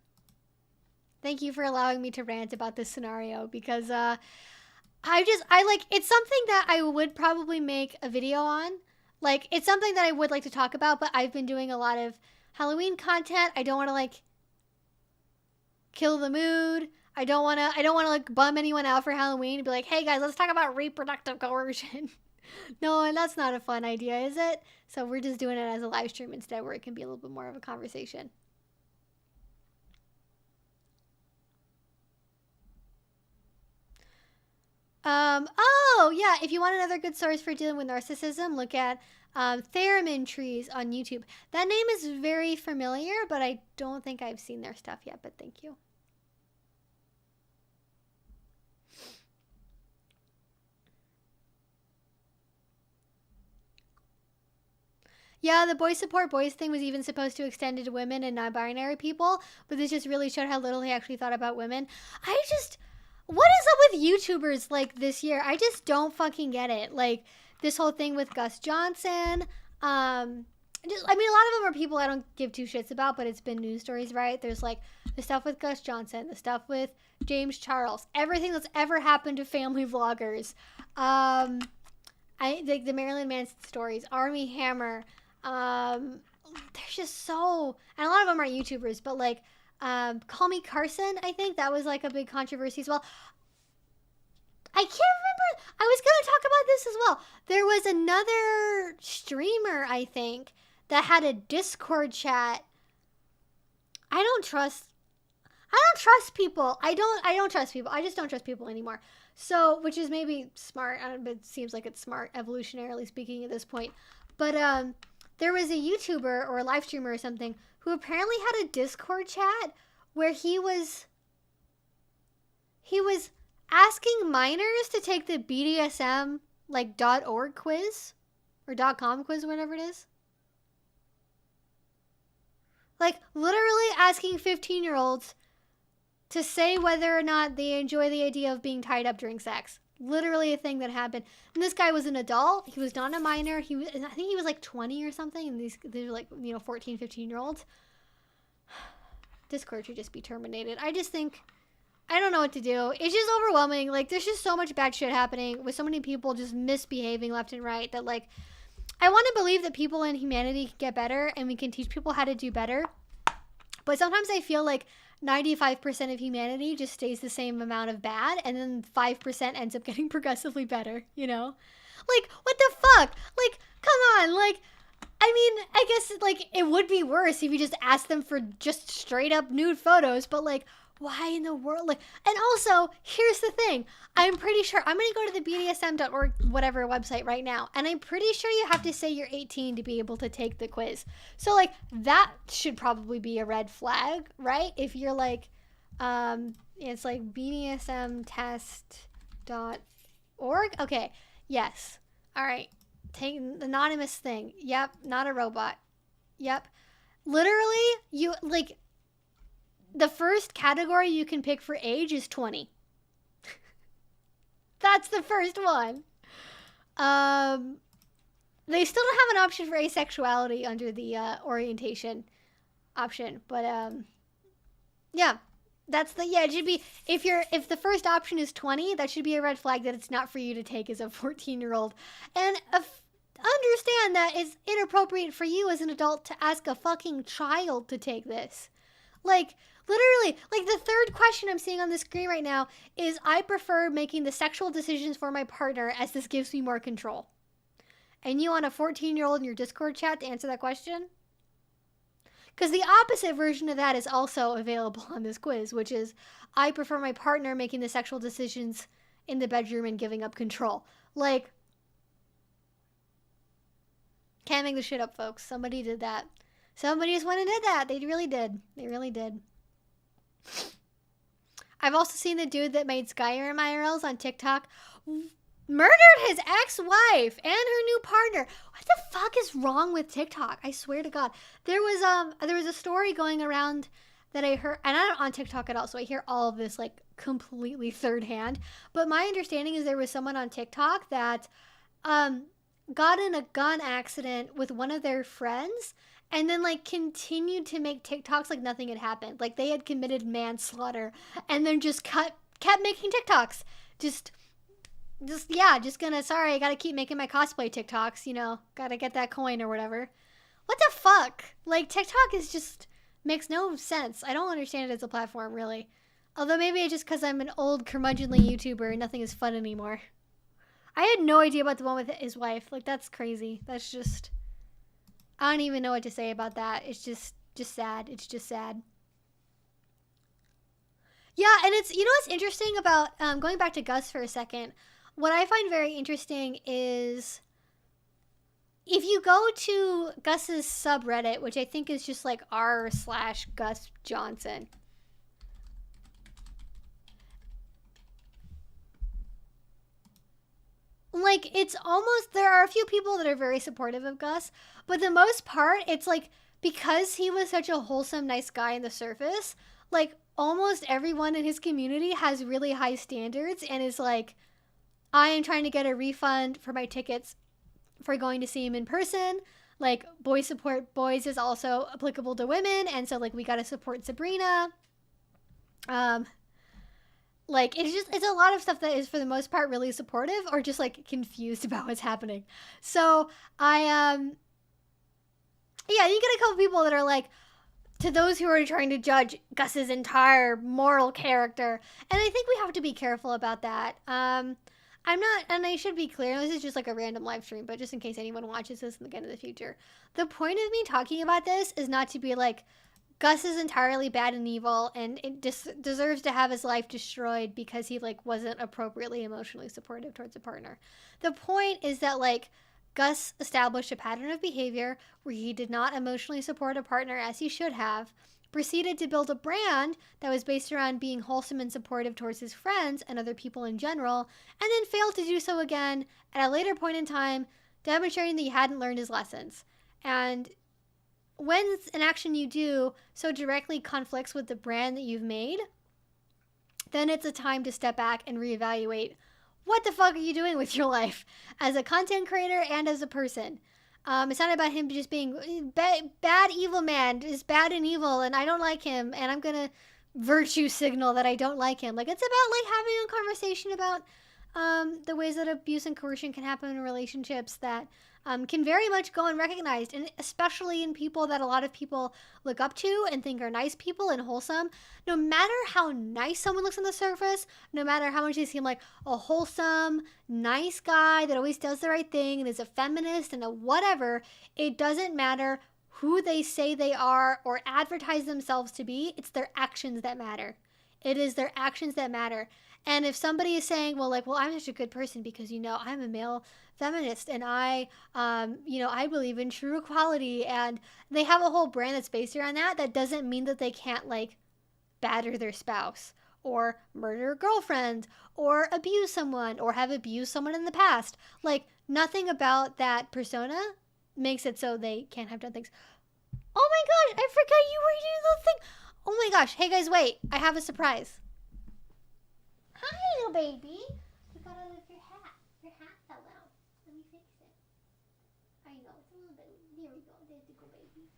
Thank you for allowing me to rant about this scenario, because it's something that I would probably make a video on. Like, it's something that I would like to talk about, but I've been doing a lot of Halloween content. I don't want to, like, kill the mood. I don't want to like bum anyone out for Halloween and be like, hey guys, let's talk about reproductive coercion. No, and that's not a fun idea, is it? So we're just doing it as a live stream instead, where it can be a little bit more of a conversation. Oh, yeah, if you want another good source for dealing with narcissism, look at theremin trees on YouTube. That name is very familiar, but I don't think I've seen their stuff yet, but thank you. Yeah, the boy support boys thing was even supposed to extend it to women and non-binary people, but this just really showed how little he actually thought about women. What is up with YouTubers, like, this year? I just don't fucking get it. Like, this whole thing with Gus Johnson. A lot of them are people I don't give two shits about, but it's been news stories, right? There's, like, the stuff with Gus Johnson, the stuff with James Charles, everything that's ever happened to family vloggers. The Marilyn Manson stories, Armie Hammer. There's just so... And a lot of them are YouTubers, but, like... Call Me Carson, I think that was like a big controversy as well. I can't remember. I was going to talk about this as well. There was another streamer, I think, that had a Discord chat. I don't trust people. I don't trust people. I just don't trust people anymore. So, which is maybe smart, but it seems like it's smart, evolutionarily speaking at this point. But there was a YouTuber or a live streamer or something who apparently had a Discord chat where he was asking minors to take the BDSM, like, .org quiz or .com quiz, whatever it is. Like, literally asking 15-year-olds to say whether or not they enjoy the idea of being tied up during sex. Literally a thing that happened. And this guy was an adult. He was not a minor. I think he was like 20 or something. And these were like, 14, 15-year-olds. Discord should just be terminated. I just think, I don't know what to do. It's just overwhelming. Like, there's just so much bad shit happening with so many people just misbehaving left and right that, like, I want to believe that people in humanity can get better and we can teach people how to do better. But sometimes I feel like 95% of humanity just stays the same amount of bad, and then 5% ends up getting progressively better, you know? Like, what the fuck? Like, come on, like, I mean, I guess, like, it would be worse if you just asked them for just straight up nude photos, but, like, why in the world? Like, and also, here's the thing. I'm pretty sure, I'm going to go to the BDSM.org whatever website right now, and I'm pretty sure you have to say you're 18 to be able to take the quiz. So, like, that should probably be a red flag, right? If you're, like, it's, like, BDSMtest.org. Okay, yes. All right. Take the anonymous thing. Yep, not a robot. Yep. Literally, you, like... The first category you can pick for age is 20. That's the first one. They still don't have an option for asexuality under the orientation option, but yeah, it should be, if the first option is 20, that should be a red flag that it's not for you to take as a 14-year-old. And understand that it's inappropriate for you as an adult to ask a fucking child to take this. Like, literally, like, the third question I'm seeing on the screen right now is, I prefer making the sexual decisions for my partner as this gives me more control. And you want a 14-year-old in your Discord chat to answer that question? Because the opposite version of that is also available on this quiz, which is I prefer my partner making the sexual decisions in the bedroom and giving up control. Like, can't make this shit up, folks. Somebody did that. Somebody just went and did that. They really did. They really did. I've also seen the dude that made Skyrim IRLs on TikTok murdered his ex-wife and her new partner. What the fuck is wrong with TikTok? I swear to God. There was a story going around that I heard, and I'm not on TikTok at all, so I hear all of this like completely third hand. But my understanding is there was someone on TikTok that got in a gun accident with one of their friends and then like continued to make TikToks like nothing had happened. Like they had committed manslaughter and then just kept making TikToks. Just gonna, sorry, I gotta keep making my cosplay TikToks, you know, gotta get that coin or whatever. What the fuck? Like, TikTok is just, makes no sense. I don't understand it as a platform, really. Although maybe it's just because I'm an old curmudgeonly YouTuber and nothing is fun anymore. I had no idea about the one with his wife. Like, that's crazy. That's just, I don't even know what to say about that. It's just sad. It's just sad. Yeah, and it's, you know what's interesting about, going back to Gus for a second, what I find very interesting is if you go to Gus's subreddit, which I think is just like r/Gus Johnson. Like, it's almost, there are a few people that are very supportive of Gus, but the most part, it's like, because he was such a wholesome, nice guy in the surface, like, almost everyone in his community has really high standards and is like, I am trying to get a refund for my tickets for going to see him in person. Like, boys support boys is also applicable to women, and so, like, we gotta support Sabrina. Like, it's a lot of stuff that is, for the most part, really supportive or just, like, confused about what's happening. So, yeah, you get a couple people that are like, to those who are trying to judge Gus's entire moral character. And I think we have to be careful about that. I'm not, and I should be clear, this is just like a random live stream, but just in case anyone watches this again in the future. The point of me talking about this is not to be like, Gus is entirely bad and evil and it deserves to have his life destroyed because he like wasn't appropriately emotionally supportive towards a partner. The point is that like, Gus established a pattern of behavior where he did not emotionally support a partner as he should have, proceeded to build a brand that was based around being wholesome and supportive towards his friends and other people in general, and then failed to do so again at a later point in time, demonstrating that he hadn't learned his lessons. And when an action you do so directly conflicts with the brand that you've made, then it's a time to step back and reevaluate what the fuck are you doing with your life as a content creator and as a person. It's not about him just being bad evil man, is bad and evil, and I don't like him, and I'm gonna virtue signal that I don't like him. Like, it's about like having a conversation about the ways that abuse and coercion can happen in relationships that can very much go unrecognized, and especially in people that a lot of people look up to and think are nice people and wholesome. No matter how nice someone looks on the surface, no matter how much they seem like a wholesome, nice guy that always does the right thing and is a feminist and a whatever, it doesn't matter who they say they are or advertise themselves to be. It's their actions that matter. It is their actions that matter. And if somebody is saying, well, I'm such a good person because, you know, I'm a male feminist and I believe in true equality, and they have a whole brand that's based around that, that doesn't mean that they can't, like, batter their spouse or murder a girlfriend or abuse someone or have abused someone in the past. Like, nothing about that persona makes it so they can't have done things. Oh my gosh, I forgot you were doing the thing. Oh my gosh. Hey guys, wait. I have a surprise. Hi, little baby. You gotta lift your hat. Your hat fell out. Let me fix it. I know, it's a little bit. There we go. There's the go baby.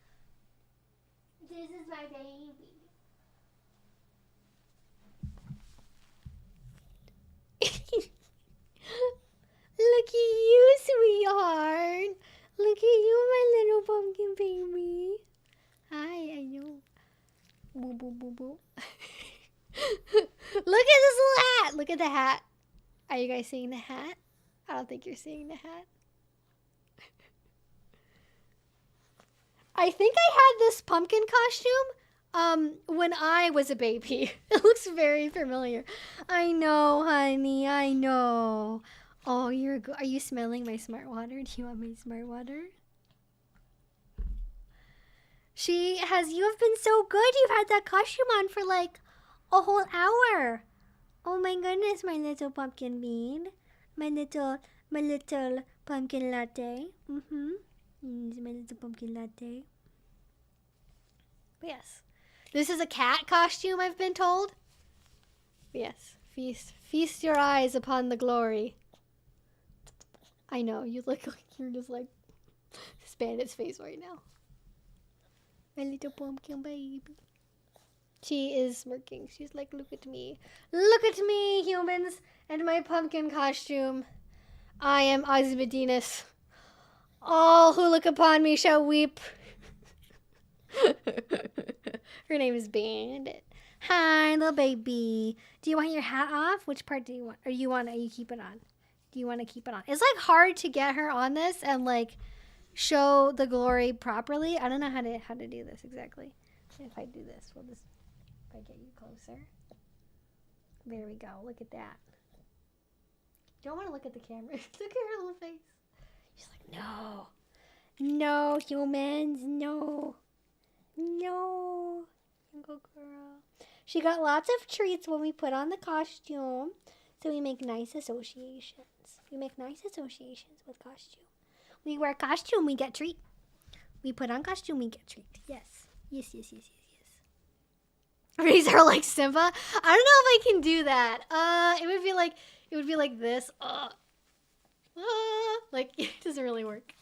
This is my baby. Look at you, sweetheart. Look at you, my little pumpkin baby. Hi, I know. Boo, boo, boo, boo. Look at this little hat. Look at the hat. Are you guys seeing the hat? I don't think you're seeing the hat. I think I had this pumpkin costume when I was a baby. It looks very familiar. I know, honey, I know. Oh, are you smelling my smart water? Do you want my smart water? You have been so good. You've had that costume on for like a whole hour. Oh my goodness, my little pumpkin bean. My little pumpkin latte. My little pumpkin latte. But yes. This is a cat costume, I've been told. But yes. Feast your eyes upon the glory. I know, you look like you're just like Bandit's face right now. My little pumpkin baby. She is smirking. She's like, look at me. Look at me, humans, and my pumpkin costume. I am Osmodinus. All who look upon me shall weep. Her name is Bandit. Hi, little baby. Do you want your hat off? Which part do you want? Or you keep it on? Do you want to keep it on? It's like hard to get her on this and like show the glory properly. I don't know how to do this exactly. If I do this, if I get you closer. There we go. Look at that. Don't want to look at the camera. Look at her little face. She's like, no. No, humans. No. No. Go girl. She got lots of treats when we put on the costume. So we make nice associations. We make nice associations with costume. We wear costume, we get treat. We put on costume, we get treat. Yes. Yes. Raise her like Simba. I don't know if I can do that. It would be like this. Like it doesn't really work.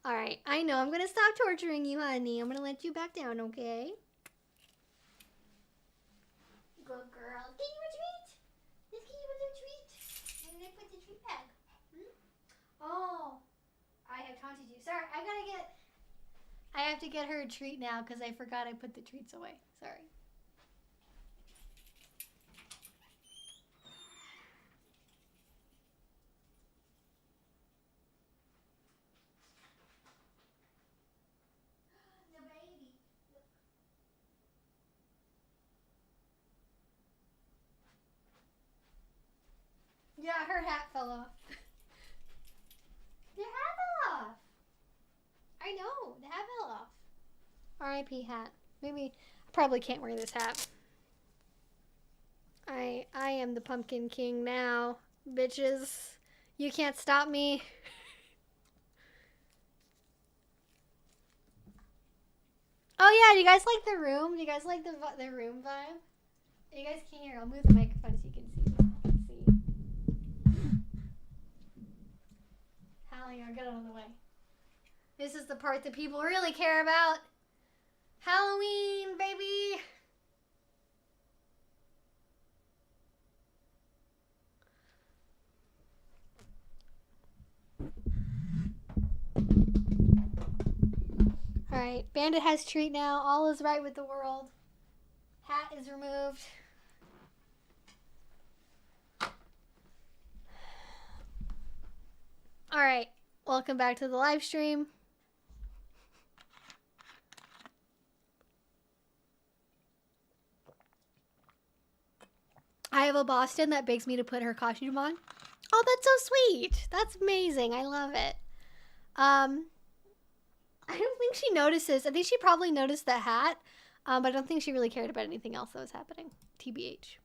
All right, I know. I'm gonna stop torturing you, honey. I'm gonna let you back down, okay? Good girl. Can you a treat? Yes, can you a treat? Where did I put the treat bag? Oh, I have taunted you. Sorry, I have to get her a treat now because I forgot I put the treats away. Sorry. The baby. Yeah, her hat fell off. The hat fell off. I know, the hat fell off. R.I.P. hat. Maybe I probably can't wear this hat. I am the Pumpkin King now, bitches. You can't stop me. Oh yeah, do you guys like the room? Do you guys like the room vibe? You guys can hear. I'll move the microphone so you can see. Howling, I'll get out of the way. This is the part that people really care about. Halloween, baby! Alright, Bandit has treat now. All is right with the world. Hat is removed. Alright, welcome back to the live stream. I have a Boston that begs me to put her costume on. Oh, that's so sweet. That's amazing. I love it. I don't think she notices. I think she probably noticed the hat, but I don't think she really cared about anything else that was happening. TBH.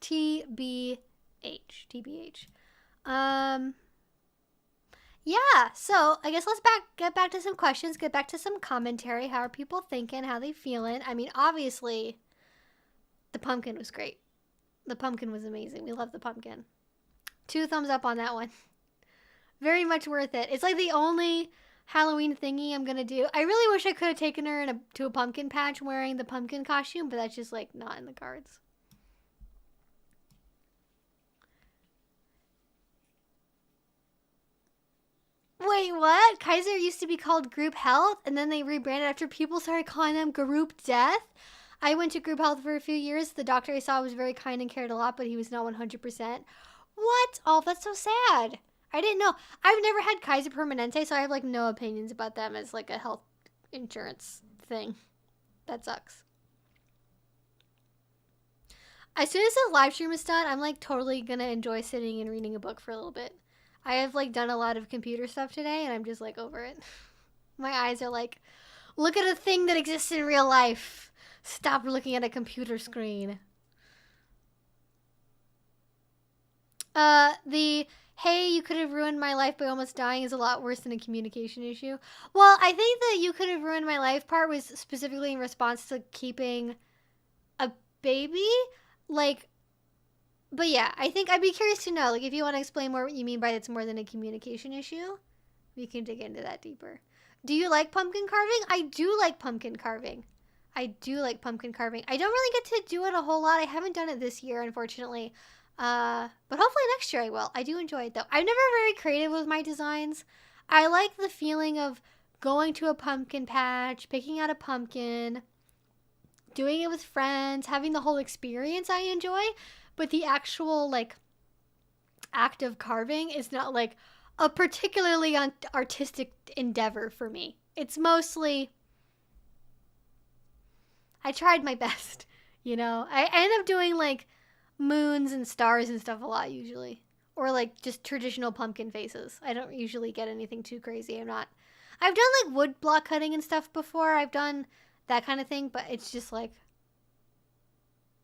TBH. Yeah, so I guess let's get back to some questions, get back to some commentary. How are people thinking? How are they feeling? I mean, obviously, the pumpkin was great. The pumpkin was amazing. We love the pumpkin. 2 thumbs up on that one. Very much worth it. It's like the only Halloween thingy I'm gonna do. I really wish I could have taken her to a pumpkin patch wearing the pumpkin costume, but that's just like not in the cards. Wait, what? Kaiser used to be called Group Health, and then they rebranded after people started calling them Group Death. I went to Group Health for a few years. The doctor I saw was very kind and cared a lot, but he was not 100%. What? Oh, that's so sad. I didn't know. I've never had Kaiser Permanente, so I have like no opinions about them as like a health insurance thing. That sucks. As soon as the live stream is done, I'm like totally gonna enjoy sitting and reading a book for a little bit. I have like done a lot of computer stuff today and I'm just like over it. My eyes are like, look at a thing that exists in real life. Stop looking at a computer screen. The hey, you could have ruined my life by almost dying is a lot worse than a communication issue. Well, I think that you could have ruined my life part was specifically in response to keeping a baby. Like, but yeah, I think I'd be curious to know, like, if you want to explain more what you mean by it's more than a communication issue, we can dig into that deeper. Do you like pumpkin carving? I do like pumpkin carving. I do like pumpkin carving. I don't really get to do it a whole lot. I haven't done it this year, unfortunately. But hopefully next year I will. I do enjoy it, though. I'm never very creative with my designs. I like the feeling of going to a pumpkin patch, picking out a pumpkin, doing it with friends, having the whole experience I enjoy. But the actual, like, act of carving is not, like, a particularly artistic endeavor for me. It's mostly, I tried my best, you know? I end up doing, like, moons and stars and stuff a lot, usually. Or, like, just traditional pumpkin faces. I don't usually get anything too crazy. I've done, like, wood block cutting and stuff before. I've done that kind of thing, but it's just, like,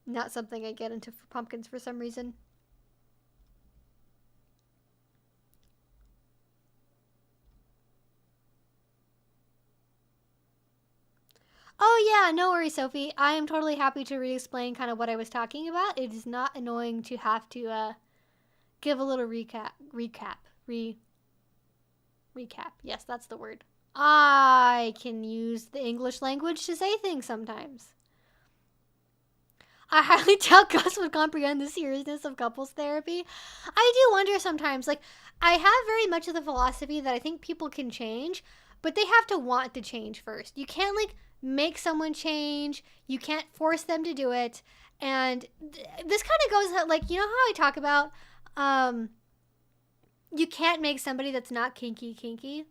not something I get into for pumpkins for some reason. Oh yeah, no worries, Sophie. I am totally happy to re-explain kind of what I was talking about. It is not annoying to have to give a little recap. Recap. Yes, that's the word. I can use the English language to say things sometimes. I highly doubt Gus would comprehend the seriousness of couples therapy. I do wonder sometimes, like, I have very much of the philosophy that I think people can change, but they have to want to change first. You can't, like, make someone change. You can't force them to do it. And this kind of goes, like, you know how I talk about, you can't make somebody that's not kinky.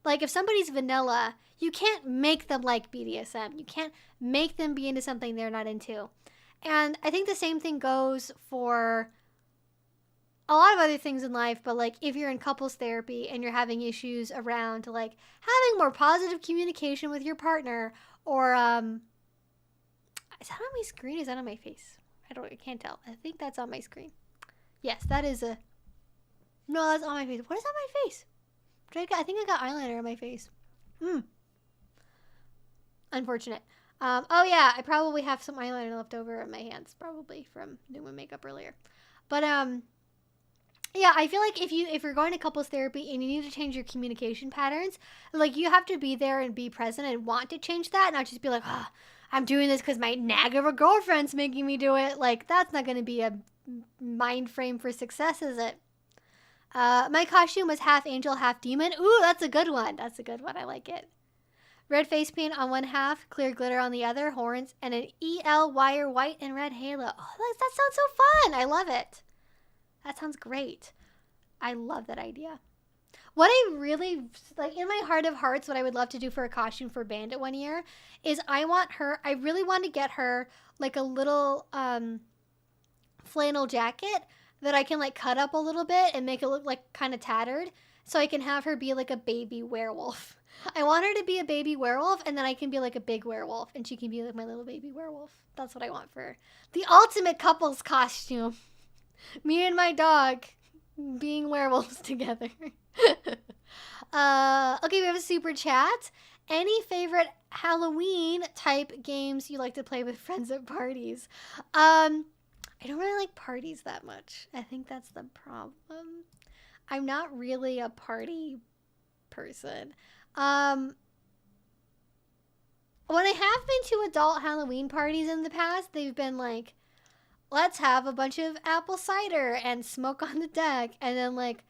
Like, if somebody's vanilla, you can't make them like BDSM. You can't make them be into something they're not into. And I think the same thing goes for a lot of other things in life, but like if you're in couples therapy and you're having issues around like having more positive communication with your partner, or is that on my screen? Is that on my face? I can't tell. I think that's on my screen. Yes, that is no, that's on my face. What is on my face? I think I got eyeliner on my face. Unfortunate. Oh yeah, I probably have some eyeliner left over in my hands, probably from doing my makeup earlier. But yeah, I feel like if you're going to couples therapy and you need to change your communication patterns, like you have to be there and be present and want to change that, not just be like, oh, I'm doing this because my nag of a girlfriend's making me do it. Like that's not going to be a mind frame for success, is it? My costume was half angel, half demon. Ooh, that's a good one. That's a good one. I like it. Red face paint on one half, clear glitter on the other, horns, and an EL wire white and red halo. Oh, that sounds so fun. I love it. That sounds great. I love that idea. What I really, like in my heart of hearts, what I would love to do for a costume for Bandit one year is I really want to get her like a little flannel jacket that I can like cut up a little bit and make it look like kind of tattered so I can have her be like a baby werewolf. I want her to be a baby werewolf, and then I can be like a big werewolf, and she can be like my little baby werewolf. That's what I want for her. The ultimate couples costume. Me and my dog being werewolves together. Okay, we have a super chat. Any favorite Halloween type games you like to play with friends at parties? I don't really like parties that much. I think that's the problem. I'm not really a party person. When I have been to adult Halloween parties in the past, they've been like, let's have a bunch of apple cider and smoke on the deck and then like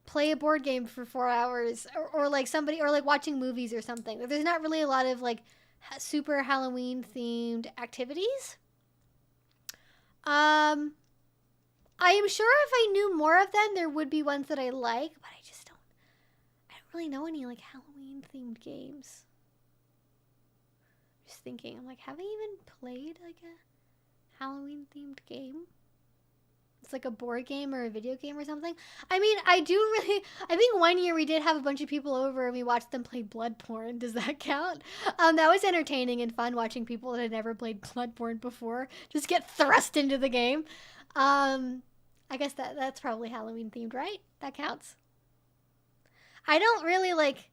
play a board game for 4 hours or like somebody, or like watching movies or something. There's not really a lot of like super Halloween themed activities. I am sure if I knew more of them, there would be ones that I like, but I don't really know any like Halloween themed games. Just thinking, I'm like, have I even played like a Halloween themed game? It's like a board game or a video game or something. I mean, I think one year we did have a bunch of people over and we watched them play blood porn. Does that count? That was entertaining and fun, watching people that had never played blood porn before just get thrust into the game. I guess that's probably Halloween themed, right? That counts. I don't really like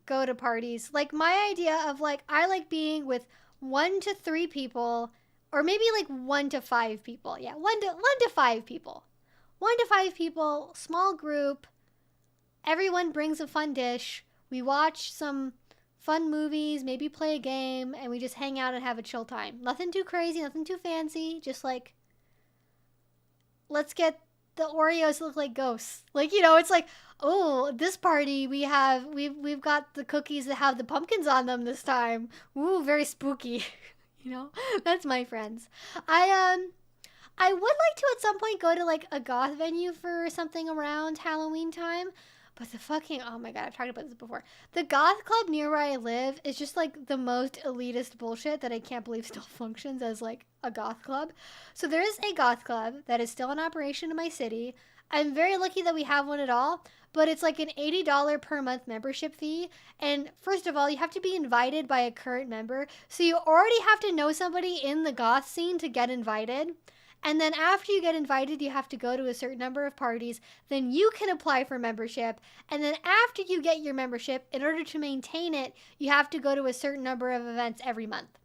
go to parties. Like, my idea of like, I like being with 1 to 3 people, or maybe like 1 to 5 people. Yeah, 1 to 5 people. 1 to 5 people, small group. Everyone brings a fun dish. We watch some fun movies, maybe play a game, and we just hang out and have a chill time. Nothing too crazy, nothing too fancy. Just like, let's get the Oreos to look like ghosts. Like, you know, it's like, oh, this party we've got the cookies that have the pumpkins on them this time. Ooh, very spooky. You know, that's my friends. I would like to at some point go to like a goth venue for something around Halloween time. But the fucking, oh my god, I've talked about this before. The goth club near where I live is just like the most elitist bullshit that I can't believe still functions as like a goth club. So there is a goth club that is still in operation in my city. I'm very lucky that we have one at all, but it's like an $80 per month membership fee. And first of all, you have to be invited by a current member. So you already have to know somebody in the goth scene to get invited. And then after you get invited, you have to go to a certain number of parties. Then you can apply for membership. And then after you get your membership, in order to maintain it, you have to go to a certain number of events every month.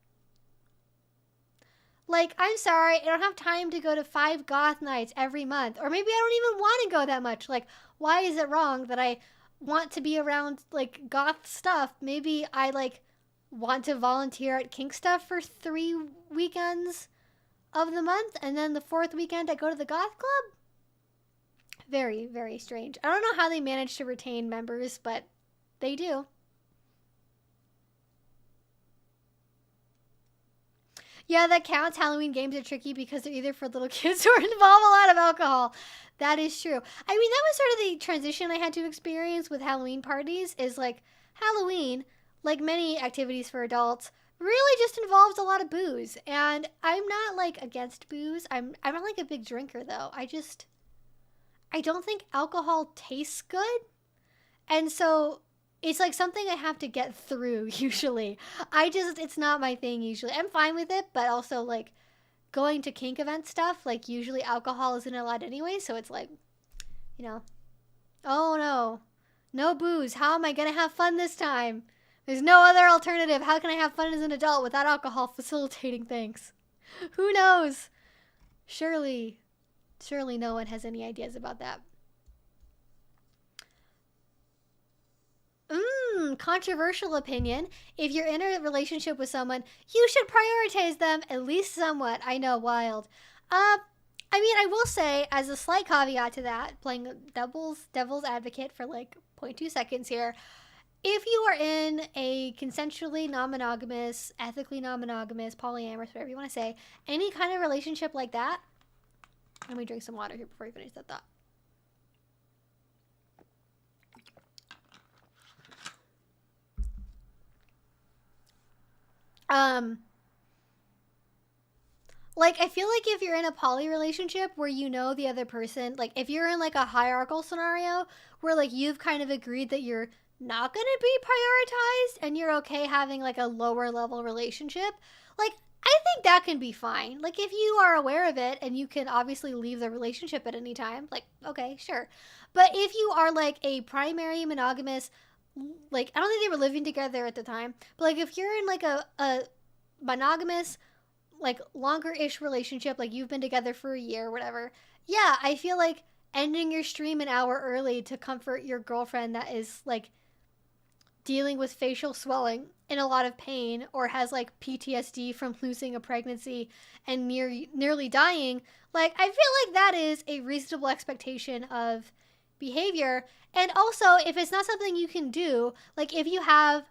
Like, I'm sorry, I don't have time to go to 5 goth nights every month. Or maybe I don't even want to go that much. Like, why is it wrong that I want to be around, like, goth stuff? Maybe I, like, want to volunteer at Kink stuff for 3 weekends of the month, and then the 4th weekend I go to the goth club? Very, very strange. I don't know how they manage to retain members, but they do. Yeah, that counts. Halloween games are tricky because they're either for little kids or involve a lot of alcohol. That is true. I mean, that was sort of the transition I had to experience with Halloween parties, is like Halloween, like many activities for adults, really just involves a lot of booze. And I'm not like against booze. I'm not like a big drinker though. I don't think alcohol tastes good. And so it's like something I have to get through usually. It's not my thing usually. I'm fine with it, but also like going to kink event stuff, like usually alcohol isn't allowed anyway. So it's like, you know, oh no, no booze. How am I going to have fun this time? There's no other alternative. How can I have fun as an adult without alcohol facilitating things? Who knows? Surely no one has any ideas about that. Controversial opinion. If you're in a relationship with someone, you should prioritize them at least somewhat. I know, wild. I mean, I will say, as a slight caveat to that, playing devil's advocate for like 0.2 seconds here, if you are in a consensually non-monogamous, ethically non-monogamous, polyamorous, whatever you want to say, any kind of relationship like that, let me drink some water here before you finish that thought. Like, I feel like if you're in a poly relationship where you know the other person, like if you're in like a hierarchical scenario where like you've kind of agreed that you're not going to be prioritized and you're okay having like a lower level relationship, like I think that can be fine. Like if you are aware of it and you can obviously leave the relationship at any time, like okay, sure. But if you are like a primary monogamous, like I don't think they were living together at the time, but like if you're in like a monogamous, like longer-ish relationship, like you've been together for a year or whatever, yeah, I feel like ending your stream an hour early to comfort your girlfriend that is like dealing with facial swelling, in a lot of pain, or has like PTSD from losing a pregnancy and nearly dying, like I feel like that is a reasonable expectation of behavior. And also, if it's not something you can do, like if you have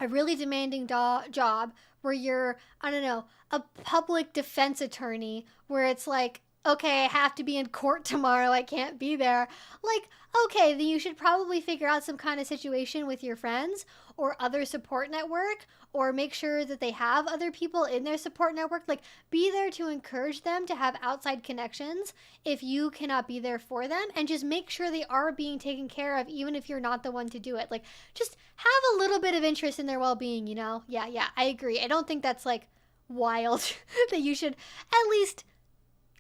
a really demanding job where you're, I don't know, a public defense attorney, where it's like okay, I have to be in court tomorrow, I can't be there. Like, okay, then you should probably figure out some kind of situation with your friends or other support network, or make sure that they have other people in their support network. Like, be there to encourage them to have outside connections if you cannot be there for them, and just make sure they are being taken care of, even if you're not the one to do it. Like, just have a little bit of interest in their well-being, you know? Yeah, I agree. I don't think that's like wild that you should at least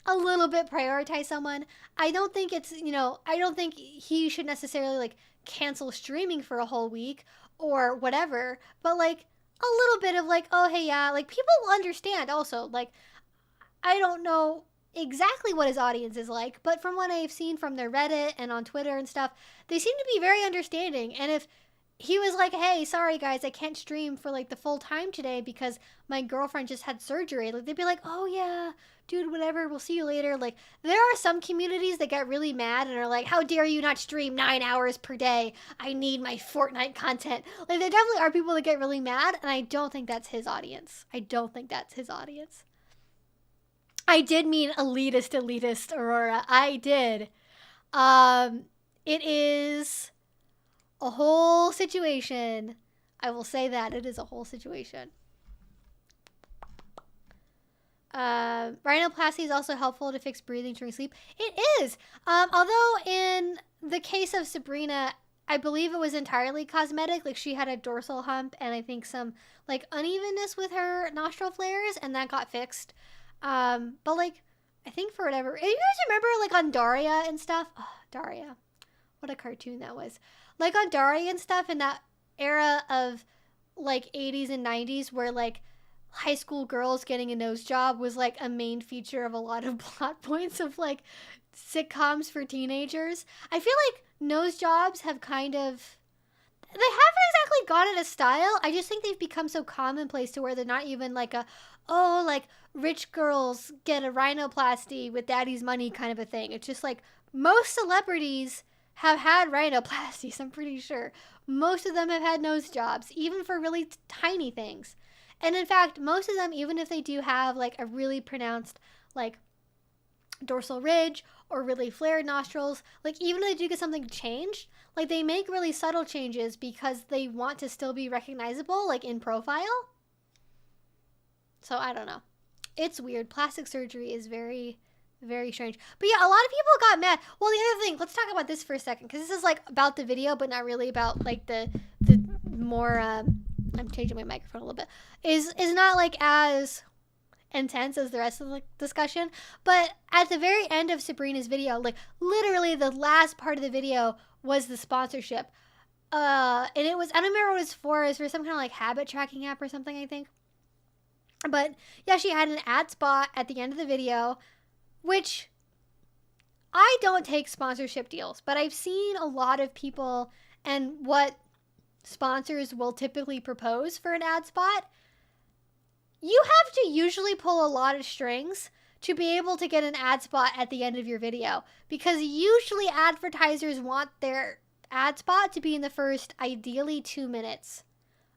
a little bit prioritize someone. I don't think it's, I don't think he should necessarily like cancel streaming for a whole week or whatever, but like a little bit of like, oh, hey, yeah, like people will understand also. Like, I don't know exactly what his audience is like, but from what I've seen from their Reddit and on Twitter and stuff, they seem to be very understanding. And if he was like, hey, sorry guys, I can't stream for like the full time today because my girlfriend just had surgery, like they'd be like, oh yeah, dude, whatever, we'll see you later. Like, there are some communities that get really mad and are like, how dare you not stream 9 hours per day? I need my Fortnite content. Like, there definitely are people that get really mad, and I don't think that's his audience. I did mean elitist, Aurora. I did. It is a whole situation. I will say that. It is a whole situation. Rhinoplasty is also helpful to fix breathing during sleep. It is. Although in the case of Sabrina, I believe it was entirely cosmetic. Like, she had a dorsal hump and I think some like unevenness with her nostril flares, and that got fixed. But like, I think for whatever, you guys remember like on Daria and stuff? Oh, Daria. What a cartoon that was. Like on Daria and stuff in that era of like 80s and 90s where like high school girls getting a nose job was like a main feature of a lot of plot points of like sitcoms for teenagers. I feel like nose jobs have kind of, they haven't exactly got it a style. I just think they've become so commonplace to where they're not even like a, oh, like rich girls get a rhinoplasty with daddy's money kind of a thing. It's just like most celebrities have had rhinoplasties, I'm pretty sure. Most of them have had nose jobs, even for really tiny things. And in fact, most of them, even if they do have like a really pronounced like dorsal ridge or really flared nostrils, like even if they do get something changed, like they make really subtle changes because they want to still be recognizable, like in profile. So I don't know. It's weird. Plastic surgery is very, very strange. But yeah, a lot of people got mad. Well, the other thing, let's talk about this for a second, because this is like about the video, but not really about like the more, I'm changing my microphone a little bit, is not like as intense as the rest of the discussion. But at the very end of Sabrina's video, like literally the last part of the video was the sponsorship. And it was, I don't remember what it was for. It was for some kind of like habit tracking app or something, I think. But yeah, she had an ad spot at the end of the video, which I don't take sponsorship deals, but I've seen a lot of people and what sponsors will typically propose for an ad spot. You have to usually pull a lot of strings to be able to get an ad spot at the end of your video, because usually advertisers want their ad spot to be in the first, ideally 2 minutes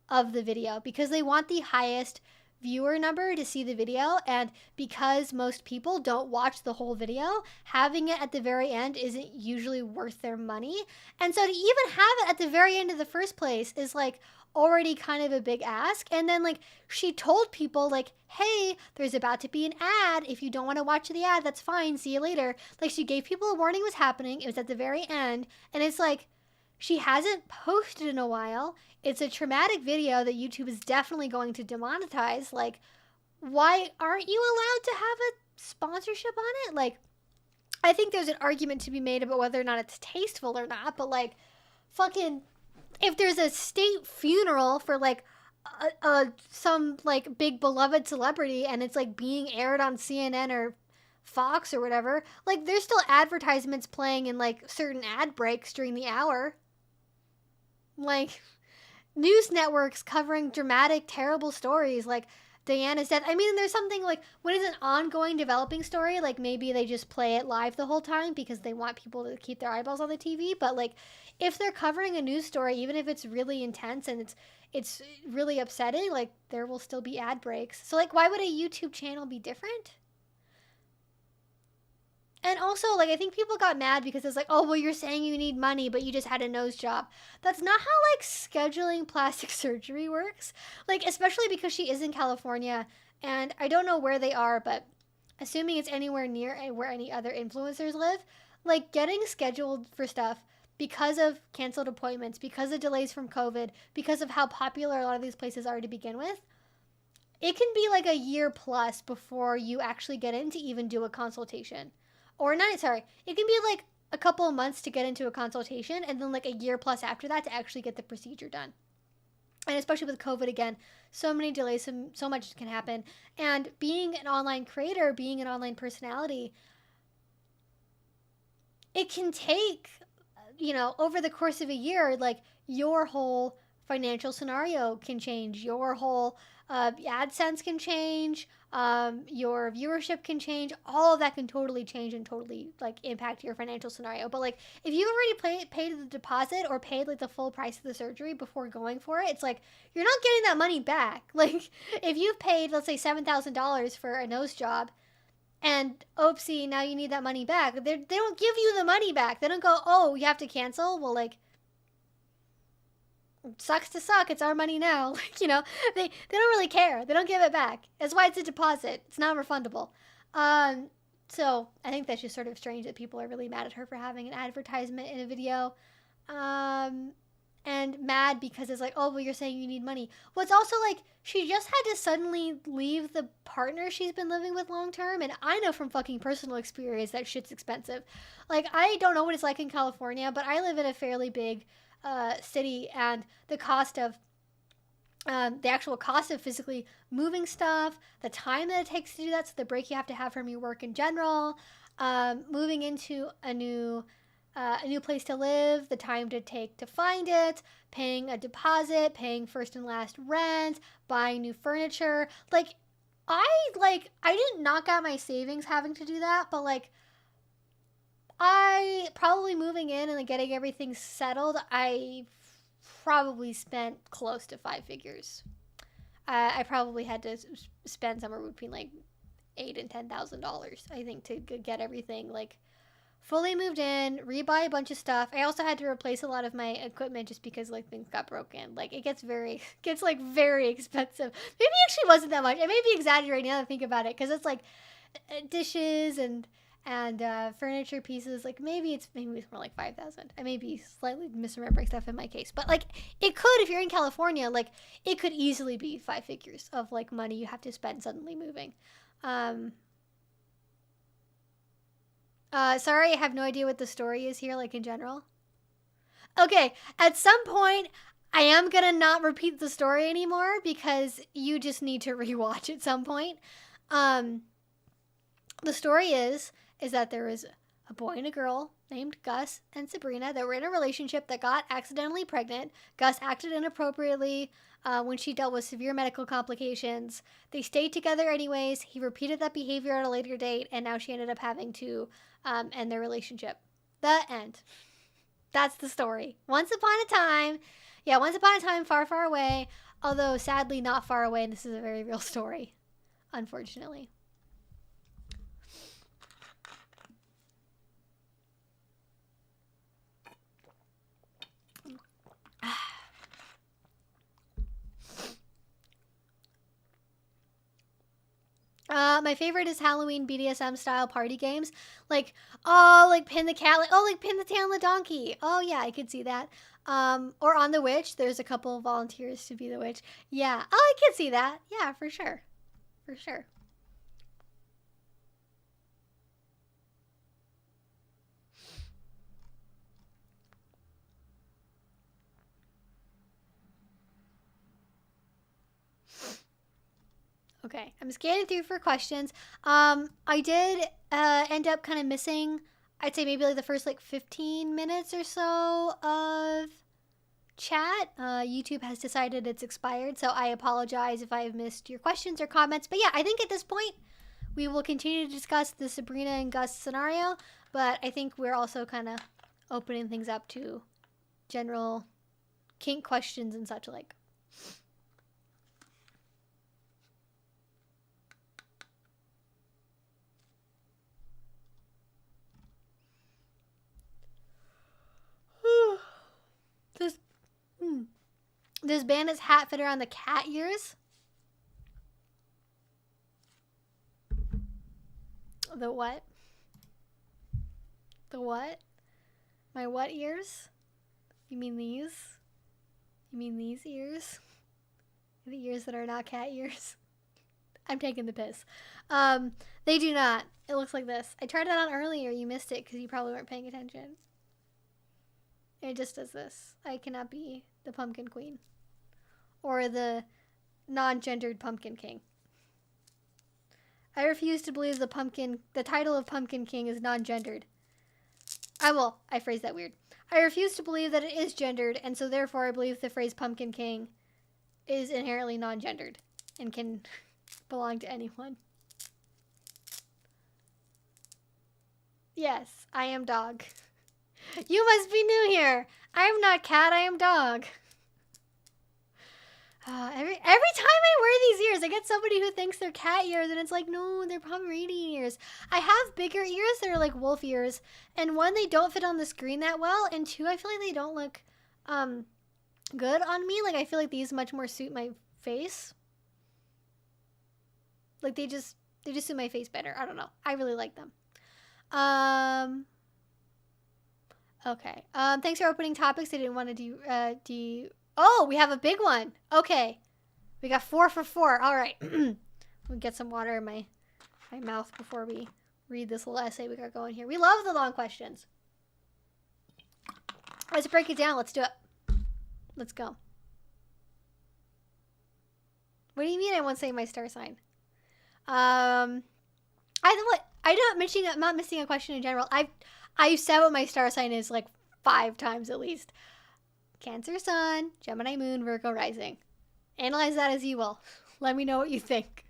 of the video, because they want the highest viewer number to see the video, and because most people don't watch the whole video, having it at the very end isn't usually worth their money. And so to even have it at the very end of the first place is like already kind of a big ask. And then like she told people like, hey, there's about to be an ad. If you don't want to watch the ad, that's fine, see you later. Like, she gave people a warning was happening. It was at the very end, and it's like she hasn't posted in a while. It's a traumatic video that YouTube is definitely going to demonetize. Like, why aren't you allowed to have a sponsorship on it? Like, I think there's an argument to be made about whether or not it's tasteful or not, but like, fucking, if there's a state funeral for like some like big beloved celebrity and it's like being aired on CNN or Fox or whatever, like there's still advertisements playing in like certain ad breaks during the hour. Like, news networks covering dramatic, terrible stories like Diana's death. I mean, there's something like, when it's an ongoing developing story, like maybe they just play it live the whole time because they want people to keep their eyeballs on the TV. But like, if they're covering a news story, even if it's really intense and it's really upsetting, like there will still be ad breaks. So like, why would a YouTube channel be different? And also, like, I think people got mad because it's like, oh, well, you're saying you need money, but you just had a nose job. That's not how, like, scheduling plastic surgery works. Like, especially because she is in California, and I don't know where they are, but assuming it's anywhere near where any other influencers live, like, getting scheduled for stuff because of canceled appointments, because of delays from COVID, because of how popular a lot of these places are to begin with, it can be like a year plus before you actually get in to even do a consultation. Or not, sorry, it can be like a couple of months to get into a consultation and then like a year plus after that to actually get the procedure done. And especially with COVID again, so many delays, so much can happen. And being an online creator, being an online personality, it can take, over the course of a year, like your whole financial scenario can change. Your whole AdSense can change. Your viewership can change. All of that can totally change and totally like impact your financial scenario. But like if you've already paid the deposit or paid like the full price of the surgery before going for it, it's like you're not getting that money back. Like if you've paid, let's say $7,000 for a nose job, and oopsie, now you need that money back. They don't give you the money back. They don't go, oh, you have to cancel. Well, like, sucks to suck. It's our money now. Like, they don't really care. They don't give it back. That's why it's a deposit. It's not refundable. So I think that's just sort of strange that people are really mad at her for having an advertisement in a video. And mad because it's like, oh, well, you're saying you need money. Well, it's also like she just had to suddenly leave the partner she's been living with long term. And I know from fucking personal experience that shit's expensive. Like, I don't know what it's like in California, but I live in a fairly big city, and the actual cost of physically moving stuff, the time that it takes to do that, so the break you have to have from your work in general, moving into a new place to live, the time to take to find it, paying a deposit, paying first and last rent, buying new furniture. Like, I didn't knock out my savings having to do that, but like, I probably moving in and like getting everything settled, I probably spent close to 5 figures. I probably had to spend somewhere between like $8,000 and $10,000, I think, to get everything like fully moved in, rebuy a bunch of stuff. I also had to replace a lot of my equipment just because like things got broken. Like it gets very expensive. Maybe it actually wasn't that much. I may be exaggerating now that I think about it, because it's like dishes and furniture pieces. Like maybe it's more like 5,000. I may be slightly misremembering stuff in my case, but like it could, if you're in California, like it could easily be 5 figures of like money you have to spend suddenly moving. Sorry, I have no idea what the story is here, like in general. Okay, at some point, I am gonna not repeat the story anymore because you just need to rewatch at some point. The story is that there was a boy and a girl named Gus and Sabrina that were in a relationship that got accidentally pregnant. Gus acted inappropriately when she dealt with severe medical complications. They stayed together anyways. He repeated that behavior at a later date, and now she ended up having to end their relationship. The end. That's the story. Once upon a time, far, far away, although sadly not far away, and this is a very real story, unfortunately. My favorite is Halloween BDSM style party games. Like, oh, like pin the cat, like pin the tail on the donkey. Oh yeah, I could see that. Or on the witch, there's a couple of volunteers to be the witch. Yeah. Oh, I could see that. Yeah, for sure. For sure. Okay, I'm scanning through for questions. I did end up kind of missing, I'd say maybe like the first like 15 minutes or so of chat. YouTube has decided it's expired, so I apologize if I have missed your questions or comments. But yeah, I think at this point we will continue to discuss the Sabrina and Gus scenario, but I think we're also kind of opening things up to general kink questions and such like. Does Bandit's hat fit around the cat ears? The what? The what? My what ears? You mean these? You mean these ears? The ears that are not cat ears? I'm taking the piss. They do not. It looks like this. I tried it on earlier. You missed it because you probably weren't paying attention. It just does this. I cannot be the Pumpkin Queen. Or the non-gendered Pumpkin King. I refuse to believe the title of Pumpkin King is non-gendered. I phrased that weird. I refuse to believe that it is gendered, and so therefore I believe the phrase Pumpkin King is inherently non-gendered and can belong to anyone. Yes, I am dog. You must be new here. I am not cat, I am dog. Every time I wear these ears, I get somebody who thinks they're cat ears, and it's like, no, they're Pomeranian ears. I have bigger ears that are like wolf ears, and one, they don't fit on the screen that well, and two, I feel like they don't look good on me. Like, I feel like these much more suit my face. Like, they just suit my face better. I don't know. I really like them. Okay. Thanks for opening topics. I didn't want to Oh, we have a big one. Okay. We got 4 for 4. All right. We'll get some water in my mouth before we read this little essay we got going here. We love the long questions. Let's break it down. Let's do it. Let's go. What do you mean I won't say my star sign? I'm not missing a question in general. I've said what my star sign is like 5 times at least. Cancer Sun, Gemini Moon, Virgo Rising. Analyze that as you will. Let me know what you think.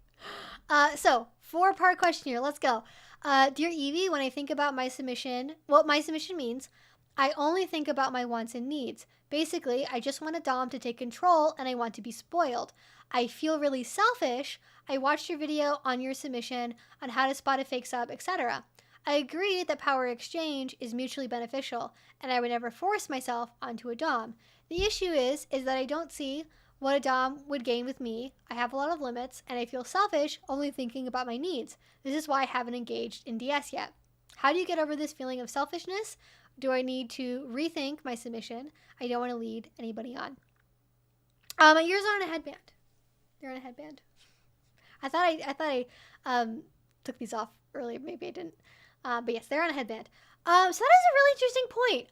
So, 4-part question here. Let's go. Dear Evie, when I think about my submission, what my submission means, I only think about my wants and needs. Basically, I just want a dom to take control and I want to be spoiled. I feel really selfish. I watched your video on your submission on how to spot a fake sub, etc. I agree that power exchange is mutually beneficial, and I would never force myself onto a dom. The issue is that I don't see what a dom would gain with me. I have a lot of limits, and I feel selfish only thinking about my needs. This is why I haven't engaged in DS yet. How do you get over this feeling of selfishness? Do I need to rethink my submission? I don't want to lead anybody on. My ears are on a headband. They're on a headband. I thought I took these off earlier. Maybe I didn't. But yes, they're on a headband. So that is a really interesting point.